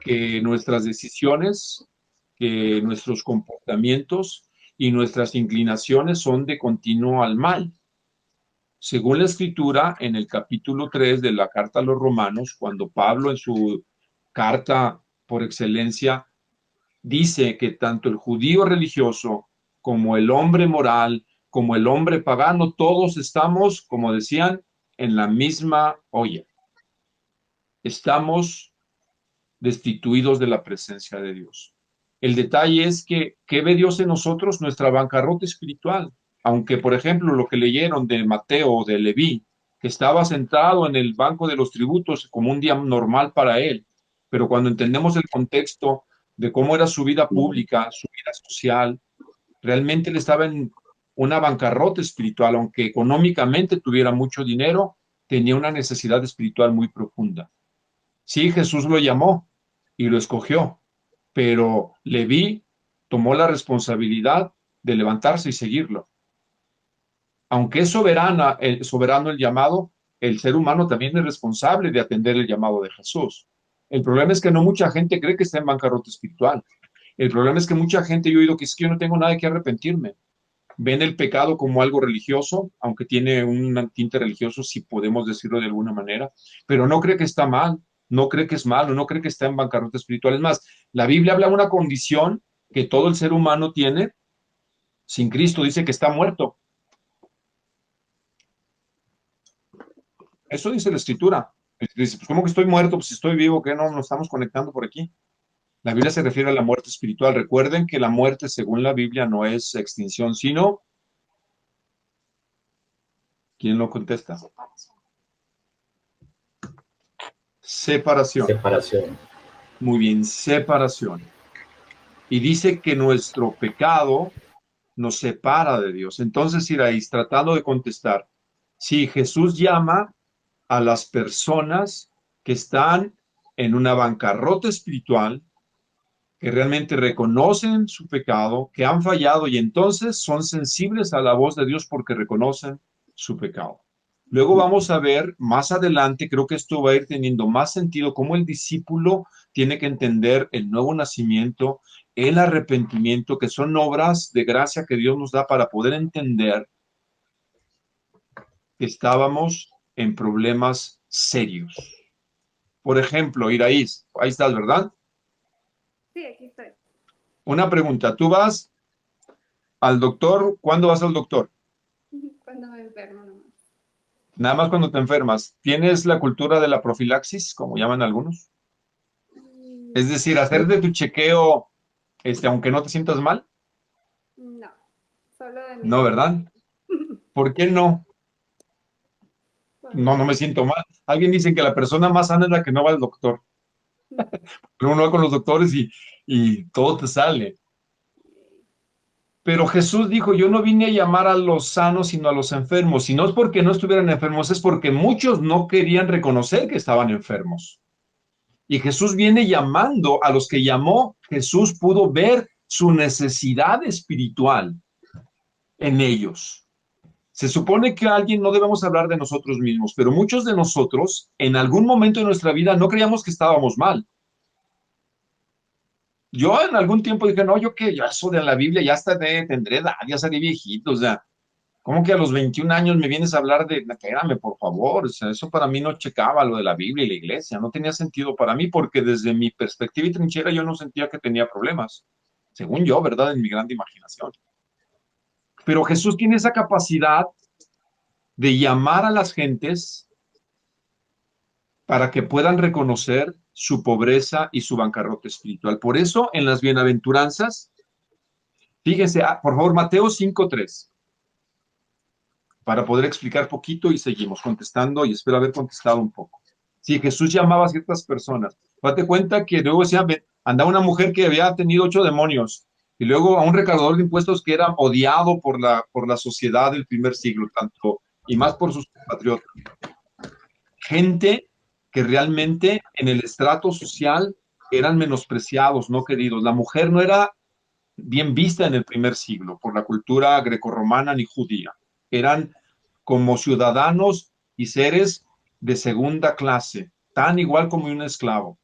que nuestras decisiones, que nuestros comportamientos y nuestras inclinaciones son de continuo al mal. según la Escritura, en el capítulo 3 de la carta a los Romanos, cuando Pablo en su carta por excelencia dice que tanto el judío religioso como el hombre moral, como el hombre pagano, todos estamos, como decían, en la misma olla. Estamos destituidos de la presencia de Dios. El detalle es que, ¿qué ve Dios en nosotros? Nuestra bancarrota espiritual. Aunque, por ejemplo, lo que leyeron de Mateo o de Leví, que estaba sentado en el banco de los tributos como un día normal para él, pero cuando entendemos el contexto de cómo era su vida pública, su vida social, realmente él estaba en una bancarrota espiritual, aunque económicamente tuviera mucho dinero, tenía una necesidad espiritual muy profunda. Sí, Jesús lo llamó y lo escogió, pero Leví tomó la responsabilidad de levantarse y seguirlo. Aunque es soberano el llamado, el ser humano también es responsable de atender el llamado de Jesús. El problema es que no mucha gente cree que está en bancarrota espiritual. El problema es que mucha gente, yo he oído que es que yo no tengo nada que arrepentirme. Ven el pecado como algo religioso, aunque tiene un tinte religioso, si podemos decirlo de alguna manera, pero no cree que está mal, no cree que es malo, no cree que está en bancarrota espiritual. Es más, la Biblia habla de una condición que todo el ser humano tiene sin Cristo, dice que está muerto. Eso dice la Escritura. Dice, pues, ¿cómo que estoy muerto? Pues si estoy vivo, ¿qué no nos estamos conectando por aquí? La Biblia se refiere a la muerte espiritual. Recuerden que la muerte, según la Biblia, no es extinción, sino... ¿Quién lo contesta? Separación. Separación. Muy bien, separación. Y dice que nuestro pecado nos separa de Dios. Entonces, Iraís, tratando de contestar, si Jesús llama a las personas que están en una bancarrota espiritual, que realmente reconocen su pecado, que han fallado y entonces son sensibles a la voz de Dios porque reconocen su pecado. Luego vamos a ver más adelante, creo que esto va a ir teniendo más sentido, cómo el discípulo tiene que entender el nuevo nacimiento, el arrepentimiento, que son obras de gracia que Dios nos da para poder entender que estábamos en problemas serios. Por ejemplo, Iraís, ahí estás, ¿verdad? Sí, aquí estoy. Una pregunta, ¿tú vas al doctor? ¿Cuándo vas al doctor? Cuando me enfermo nomás. Nada más cuando te enfermas. ¿Tienes la cultura de la profilaxis, como llaman algunos? Es decir, hacer de tu chequeo, aunque no te sientas mal. No, solo de mi No, ¿verdad? ¿Por qué no? No, no me siento mal. Alguien dice que la persona más sana es la que no va al doctor. Pero uno va con los doctores y todo te sale. Pero Jesús dijo, yo no vine a llamar a los sanos, sino a los enfermos. Y no es porque no estuvieran enfermos, es porque muchos no querían reconocer que estaban enfermos. Y Jesús viene llamando a los que llamó. Jesús pudo ver su necesidad espiritual en ellos. Se supone que a alguien no debemos hablar de nosotros mismos, pero muchos de nosotros en algún momento de nuestra vida no creíamos que estábamos mal. Yo en algún tiempo dije, no, yo qué, yo eso de la Biblia ya hasta tendré edad, ya seré viejito, o sea, ¿cómo que a los 21 años me vienes a hablar de, espérame, por favor? O sea, eso para mí no checaba lo de la Biblia y la iglesia, no tenía sentido para mí porque desde mi perspectiva y trinchera yo no sentía que tenía problemas, según yo, ¿verdad? En mi gran imaginación. Pero Jesús tiene esa capacidad de llamar a las gentes para que puedan reconocer su pobreza y su bancarrota espiritual. Por eso, en las bienaventuranzas, fíjense, por favor, Mateo 5:3, para poder explicar poquito y seguimos contestando y espero haber contestado un poco. Si Jesús llamaba a ciertas personas, date cuenta que luego decía, andaba una mujer que había tenido 8 demonios y luego a un recaudador de impuestos que era odiado por la sociedad del primer siglo, tanto y más por sus compatriotas. Gente que realmente en el estrato social eran menospreciados, no queridos. La mujer no era bien vista en el primer siglo por la cultura grecorromana ni judía. Eran como ciudadanos y seres de segunda clase, tan igual como un esclavo.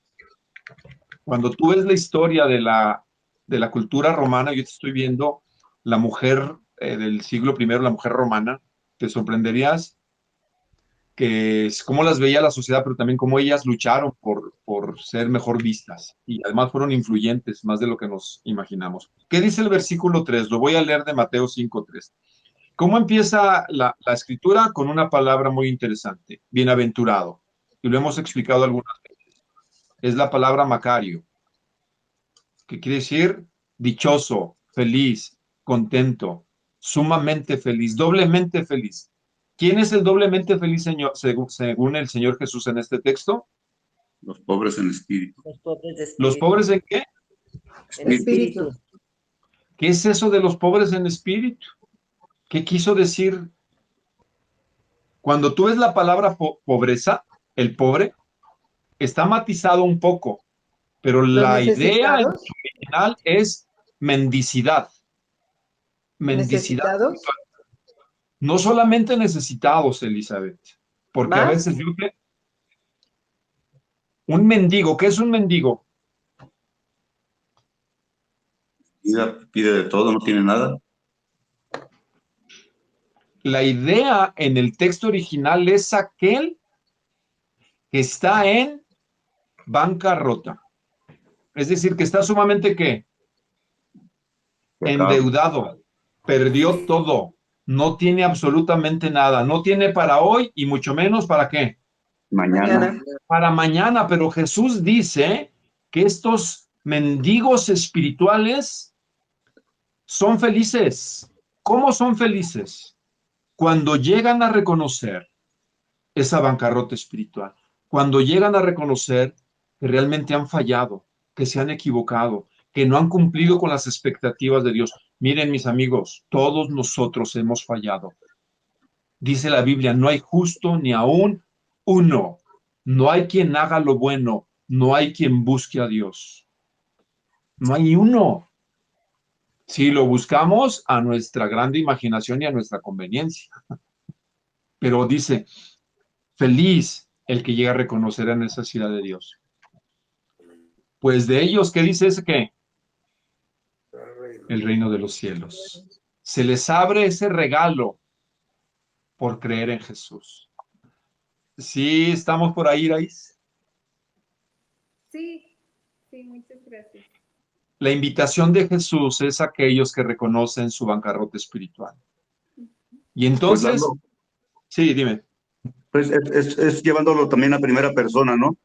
Cuando tú ves la historia de la cultura romana, yo te estoy viendo la mujer del siglo I, la mujer romana, te sorprenderías que es cómo las veía la sociedad, pero también cómo ellas lucharon por ser mejor vistas y además fueron influyentes, más de lo que nos imaginamos. ¿Qué dice el versículo 3? Lo voy a leer de Mateo 5:3. ¿Cómo empieza la escritura? Con una palabra muy interesante, bienaventurado, y lo hemos explicado algunas veces. Es la palabra Macario, que quiere decir dichoso, feliz, contento, sumamente feliz, doblemente feliz. ¿Quién es el doblemente feliz, señor, según el Señor Jesús en este texto? Los pobres en espíritu. Los pobres de ¿Los espíritu. pobres en qué? En espíritu. ¿Qué es eso de los pobres en espíritu? ¿Qué quiso decir? Cuando tú ves la palabra pobreza, el pobre, está matizado un poco, pero Los la idea en necesitados, su original es mendicidad. Mendicidad. necesitados, No solamente necesitados, Elizabeth, porque a ¿más? veces yo creo, un mendigo, ¿qué es un mendigo? Pide de todo, no tiene nada. La idea en el texto original es aquel que está en bancarrota. Es decir, que está sumamente ¿qué? Endeudado, perdió todo, no tiene absolutamente nada, no tiene para hoy y mucho menos para qué, Mañana. para mañana, pero Jesús dice que estos mendigos espirituales son felices. ¿Cómo son felices? Cuando llegan a reconocer esa bancarrota espiritual, cuando llegan a reconocer que realmente han fallado, que se han equivocado, que no han cumplido con las expectativas de Dios. Miren, mis amigos, todos nosotros hemos fallado. Dice la Biblia, no hay justo ni aún uno. No hay quien haga lo bueno, no hay quien busque a Dios. No hay uno. Si lo buscamos a nuestra grande imaginación y a nuestra conveniencia. Pero dice, feliz el que llega a reconocer la necesidad de Dios. Pues de ellos, ¿qué dice ese qué? El reino de los cielos. Se les abre ese regalo por creer en Jesús. Sí, estamos por ahí, Raíz. Sí, sí, muchas gracias. La invitación de Jesús es a aquellos que reconocen su bancarrota espiritual. Y entonces, Pues, sí, dime. pues es llevándolo también a primera persona, ¿no?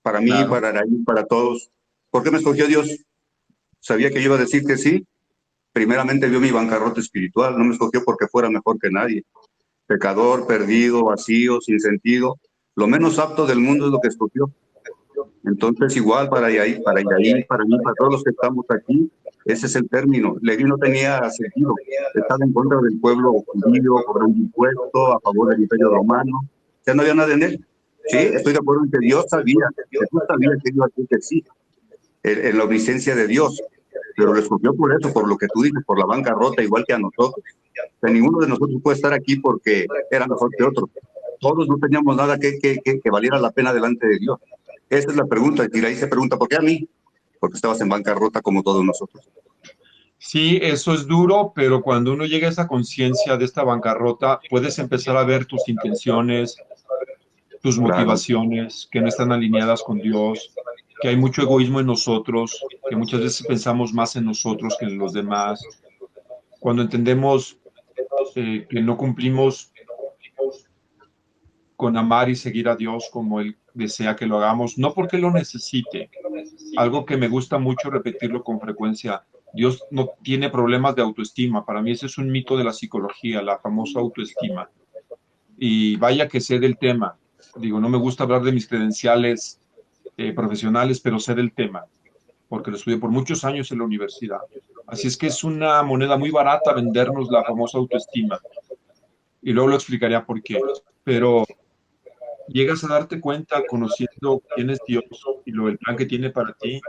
Para mí, Claro. para Araí, para todos. ¿Por qué me escogió Dios? Sabía que yo iba a decir que sí. Primeramente vio mi bancarrota espiritual, no me escogió porque fuera mejor que nadie. Pecador, perdido, vacío, sin sentido. Lo menos apto del mundo es lo que escogió. Entonces, igual para Yair, para mí, para todos los que estamos aquí, ese es el término. Leví no tenía sentido. Estaba en contra del pueblo judío, cobrando impuestos, a favor del Imperio Romano. Ya no había nada en él. Sí, estoy de acuerdo en que Dios sabía, Jesús sabía que iba a decir que sí, en la omnisciencia de Dios. Pero lo escogió por eso, por lo que tú dices, por la bancarrota, igual que a nosotros. O sea, ninguno de nosotros puede estar aquí porque era mejor que otro. Todos no teníamos nada que valiera la pena delante de Dios. Esa es la pregunta. Y ahí se pregunta, ¿por qué a mí? Porque estabas en bancarrota como todos nosotros. Sí, eso es duro, pero cuando uno llega a esa conciencia de esta bancarrota, puedes empezar a ver tus intenciones, tus motivaciones, que no están alineadas con Dios, que hay mucho egoísmo en nosotros, que muchas veces pensamos más en nosotros que en los demás. Cuando entendemos que no cumplimos con amar y seguir a Dios como Él desea que lo hagamos, no porque lo necesite. Algo que me gusta mucho repetirlo con frecuencia, Dios no tiene problemas de autoestima. Para mí ese es un mito de la psicología, la famosa autoestima. Y vaya que sé del tema. Digo, no me gusta hablar de mis credenciales profesionales, pero sé del tema, porque lo estudié por muchos años en la universidad. Así es que es una moneda muy barata vendernos la famosa autoestima. Y luego lo explicaría por qué. Pero llegas a darte cuenta, conociendo quién es Dios y el plan que tiene para ti,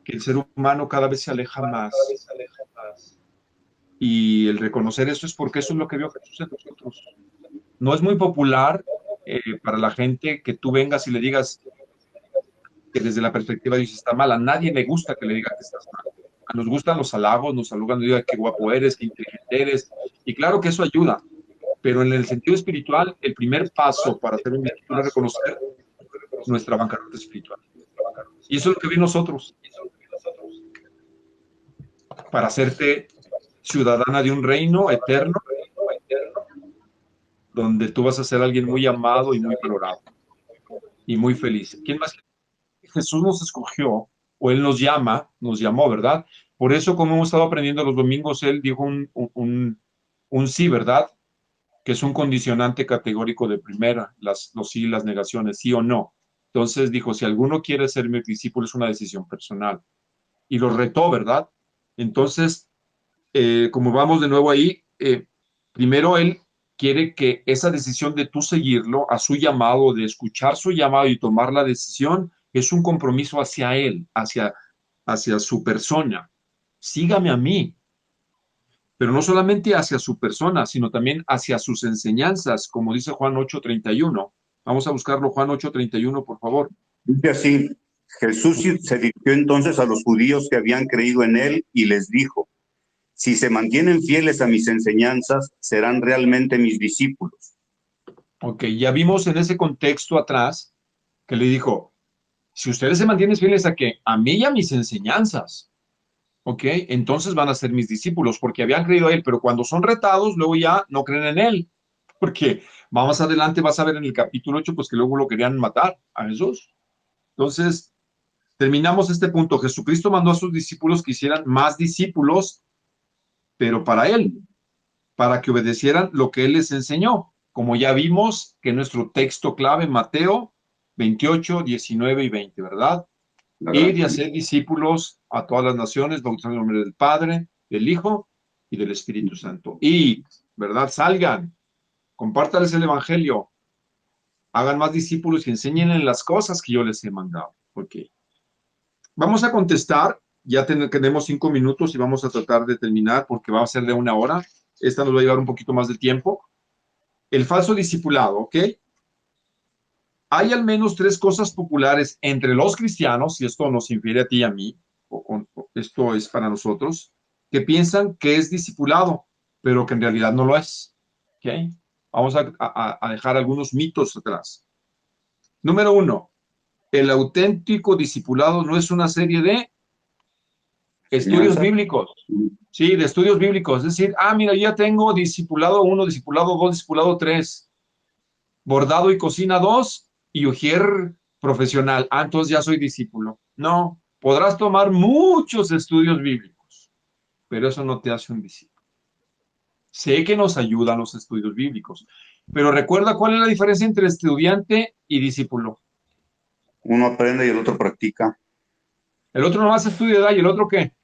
que el ser humano cada vez se aleja más. Y el reconocer eso es porque eso es lo que vio Jesús en nosotros. No es muy popular para la gente que tú vengas y le digas que desde la perspectiva de Dios está mal. A nadie le gusta que le diga que estás mal. Nos gustan los halagos, nos saludan, nos digan qué guapo eres, qué inteligente eres. Y claro que eso ayuda. Pero en el sentido espiritual, el primer paso para ser un discípulo es reconocer nuestra bancarrota espiritual. Y eso es lo que vi nosotros, para hacerte ciudadana de un reino eterno, donde tú vas a ser alguien muy amado y muy valorado y muy feliz. ¿Quién más? Jesús nos escogió, o Él nos llamó, ¿verdad? Por eso, como hemos estado aprendiendo los domingos, Él dijo un sí, ¿verdad? Que es un condicionante categórico de primera, los sí y las negaciones, sí o no. Entonces dijo, si alguno quiere ser mi discípulo, es una decisión personal. Y lo retó, ¿verdad? Entonces, como vamos de nuevo ahí, primero Él quiere que esa decisión de tú seguirlo, a su llamado, de escuchar su llamado y tomar la decisión, es un compromiso hacia Él, hacia su persona. Sígame a mí, pero no solamente hacia su persona, sino también hacia sus enseñanzas, como dice Juan 8:31. Vamos a buscarlo, Juan 8:31, por favor. Dice así, Jesús se dirigió entonces a los judíos que habían creído en él y les dijo, si se mantienen fieles a mis enseñanzas, serán realmente mis discípulos. Ok, ya vimos en ese contexto atrás que le dijo, si ustedes se mantienen fieles a mí y a mis enseñanzas, ok, entonces van a ser mis discípulos, porque habían creído a él, pero cuando son retados, luego ya no creen en él, porque más adelante vas a ver en el capítulo 8, pues que luego lo querían matar a Jesús. Entonces, terminamos este punto. Jesucristo mandó a sus discípulos que hicieran más discípulos, pero para él, para que obedecieran lo que él les enseñó. Como ya vimos que nuestro texto clave, Mateo 28, 19 y 20, ¿verdad? Ir y hacer discípulos a todas las naciones, bautizando en el nombre del Padre, del Hijo y del Espíritu Santo. Y, ¿verdad? Salgan, compártales el Evangelio, hagan más discípulos y enséñenles las cosas que yo les he mandado. Ok. Vamos a contestar, ya tenemos 5 minutos y vamos a tratar de terminar porque va a ser de 1 hora. Esta nos va a llevar un poquito más de tiempo. El falso discipulado, ¿ok? Hay al menos 3 cosas populares entre los cristianos, y esto nos infiere a ti y a mí, o esto es para nosotros, que piensan que es discipulado, pero que en realidad no lo es. ¿Ok? Vamos a dejar algunos mitos atrás. Número 1, el auténtico discipulado no es una serie de estudios bíblicos. Sí, de estudios bíblicos. Es decir, mira, yo ya tengo discipulado 1, discipulado 2, discipulado 3, bordado y cocina 2 y ujier profesional. Entonces ya soy discípulo. No, podrás tomar muchos estudios bíblicos, pero eso no te hace un discípulo. Sé que nos ayudan los estudios bíblicos, pero recuerda cuál es la diferencia entre estudiante y discípulo. Uno aprende y el otro practica. El otro nomás estudia, ¿y el otro qué?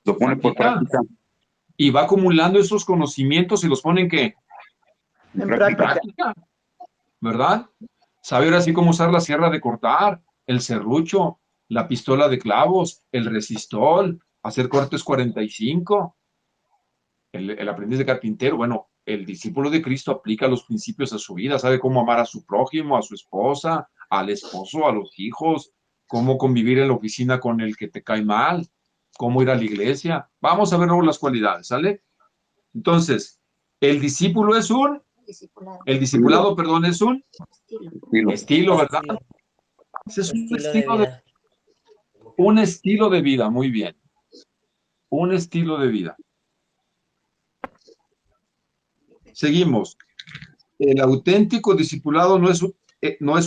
Lo pone por práctica. Y va acumulando esos conocimientos y los pone en ¿qué? En práctica. ¿Verdad? Sabe ahora sí cómo usar la sierra de cortar, el serrucho, la pistola de clavos, el resistol, hacer cortes 45. El aprendiz de carpintero, bueno, el discípulo de Cristo aplica los principios a su vida, sabe cómo amar a su prójimo, a su esposa, al esposo, a los hijos, cómo convivir en la oficina con el que te cae mal, cómo ir a la iglesia. Vamos a ver luego las cualidades, ¿sale? Entonces, el discípulo es un, el discipulado, perdón, es un estilo, ¿verdad? Ese es un estilo de vida, muy bien. Un estilo de vida. Seguimos. El auténtico discipulado no es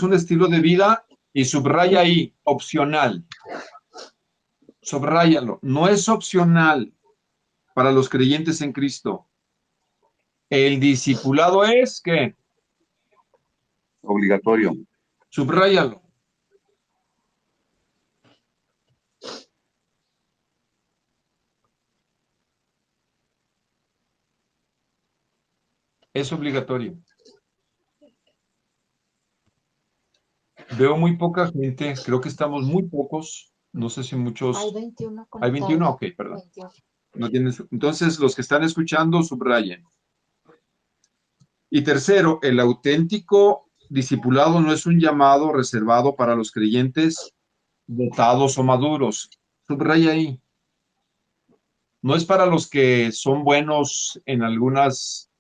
un estilo de vida, y subraya ahí, opcional. Subráyalo. No es opcional para los creyentes en Cristo. El discipulado es, ¿qué? Obligatorio. Subráyalo. Es obligatorio. Veo muy poca gente, creo que estamos muy pocos, no sé si muchos. Hay 21 conectados. ¿Hay 21? Ok, perdón. 21. No tienes. Entonces, los que están escuchando, subrayen. Y tercero, el auténtico discipulado no es un llamado reservado para los creyentes dotados o maduros. Subraya ahí. No es para los que son buenos en algunas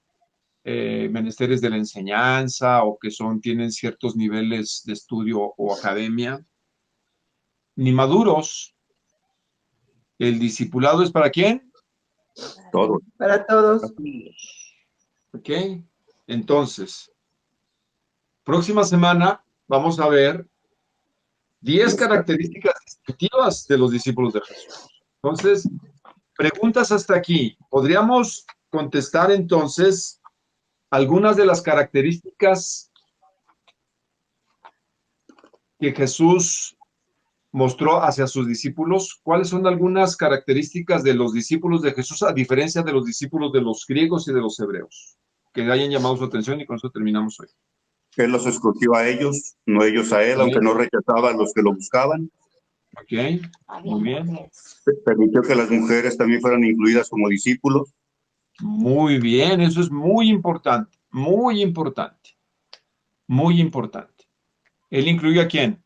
menesteres de la enseñanza o que tienen ciertos niveles de estudio o academia, ni maduros. El discipulado es ¿para quién? Todo. Para todos. ¿Ok? Entonces, próxima semana vamos a ver 10 características distintivas de los discípulos de Jesús. Entonces, preguntas hasta aquí. ¿Podríamos contestar entonces algunas de las características que Jesús mostró hacia sus discípulos? ¿Cuáles son algunas características de los discípulos de Jesús a diferencia de los discípulos de los griegos y de los hebreos que hayan llamado su atención? Y con eso terminamos hoy. Él los escogió a ellos, no ellos a él, aunque no rechazaba a los que lo buscaban. Ok, muy bien. Permitió que las mujeres también fueran incluidas como discípulos. Muy bien, eso es muy importante, muy importante, muy importante. ¿Él incluyó a quién?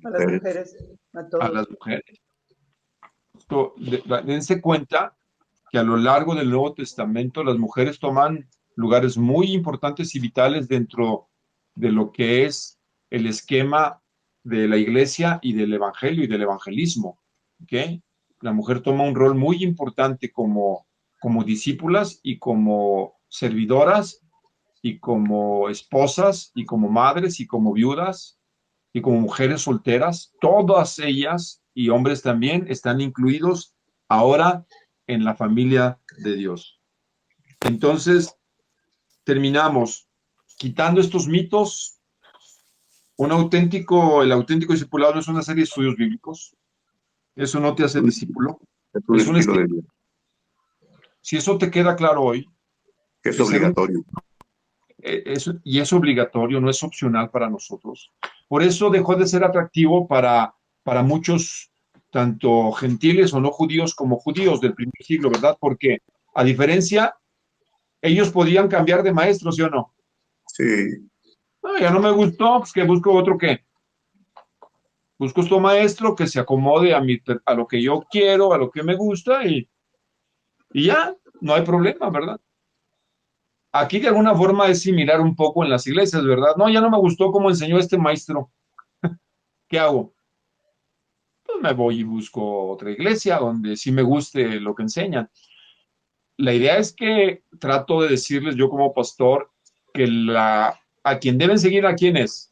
A las mujeres, a todos. A las mujeres. Dense cuenta que a lo largo del Nuevo Testamento las mujeres toman lugares muy importantes y vitales dentro de lo que es el esquema de la iglesia y del evangelio y del evangelismo. ¿Okay? La mujer toma un rol muy importante como discípulas y como servidoras y como esposas y como madres y como viudas y como mujeres solteras. Todas ellas y hombres también están incluidos ahora en la familia de Dios. Entonces, terminamos quitando estos mitos. El auténtico discipulado no es una serie de estudios bíblicos. Eso no te hace discípulo. Es un estilo de vida. Si eso te queda claro hoy. Que es obligatorio. Y es obligatorio, no es opcional para nosotros. Por eso dejó de ser atractivo para muchos, tanto gentiles o no judíos como judíos del primer siglo, ¿verdad? Porque, a diferencia, ellos podían cambiar de maestro, ¿sí o no? Sí. Ya no me gustó, pues que busco otro que. Busco otro maestro que se acomode a lo que yo quiero, a lo que me gusta y ya, no hay problema, ¿verdad? Aquí de alguna forma es similar un poco en las iglesias, ¿verdad? No, ya no me gustó cómo enseñó este maestro. ¿Qué hago? Pues me voy y busco otra iglesia donde sí me guste lo que enseñan. La idea es que trato de decirles yo como pastor que a quien deben seguir, ¿a quién es?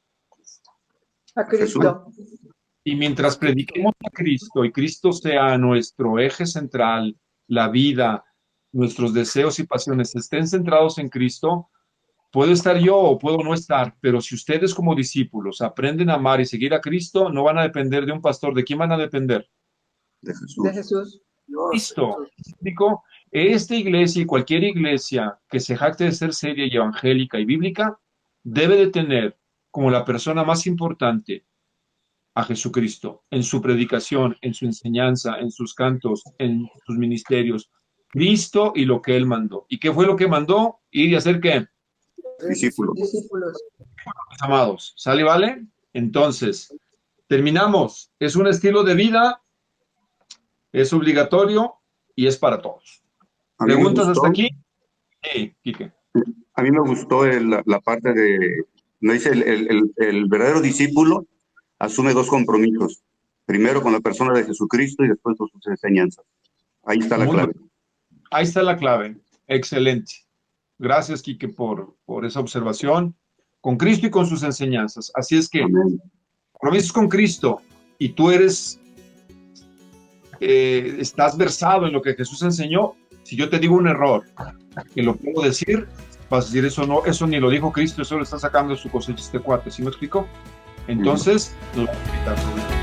A Cristo. Y mientras prediquemos a Cristo y Cristo sea nuestro eje central, la vida, nuestros deseos y pasiones estén centrados en Cristo, puedo estar yo o puedo no estar, pero si ustedes como discípulos aprenden a amar y seguir a Cristo, no van a depender de un pastor. ¿De quién van a depender? De Jesús. De Jesús. Cristo. Esta iglesia y cualquier iglesia que se jacte de ser seria y evangélica y bíblica debe de tener como la persona más importante a Jesucristo en su predicación, en su enseñanza, en sus cantos, en sus ministerios. Cristo y lo que Él mandó. ¿Y qué fue lo que mandó? Ir y hacer ¿qué? Discípulos. Mis amados, ¿sale y vale? Entonces, terminamos. Es un estilo de vida, es obligatorio y es para todos. ¿Preguntas hasta aquí? Sí, Quique. A mí me gustó la parte de, no dice, el verdadero discípulo asume dos compromisos. Primero con la persona de Jesucristo y después con sus enseñanzas. Ahí está la clave. Ahí está la clave. Excelente. Gracias, Quique, por esa observación. Con Cristo y con sus enseñanzas. Así es que, compromisos con Cristo y tú estás versado en lo que Jesús enseñó. Si yo te digo un error, que lo puedo decir, vas a decir, eso ni lo dijo Cristo, eso lo está sacando de su cosecha este cuate. ¿Sí me explico? Entonces, nos vamos a quitar sobre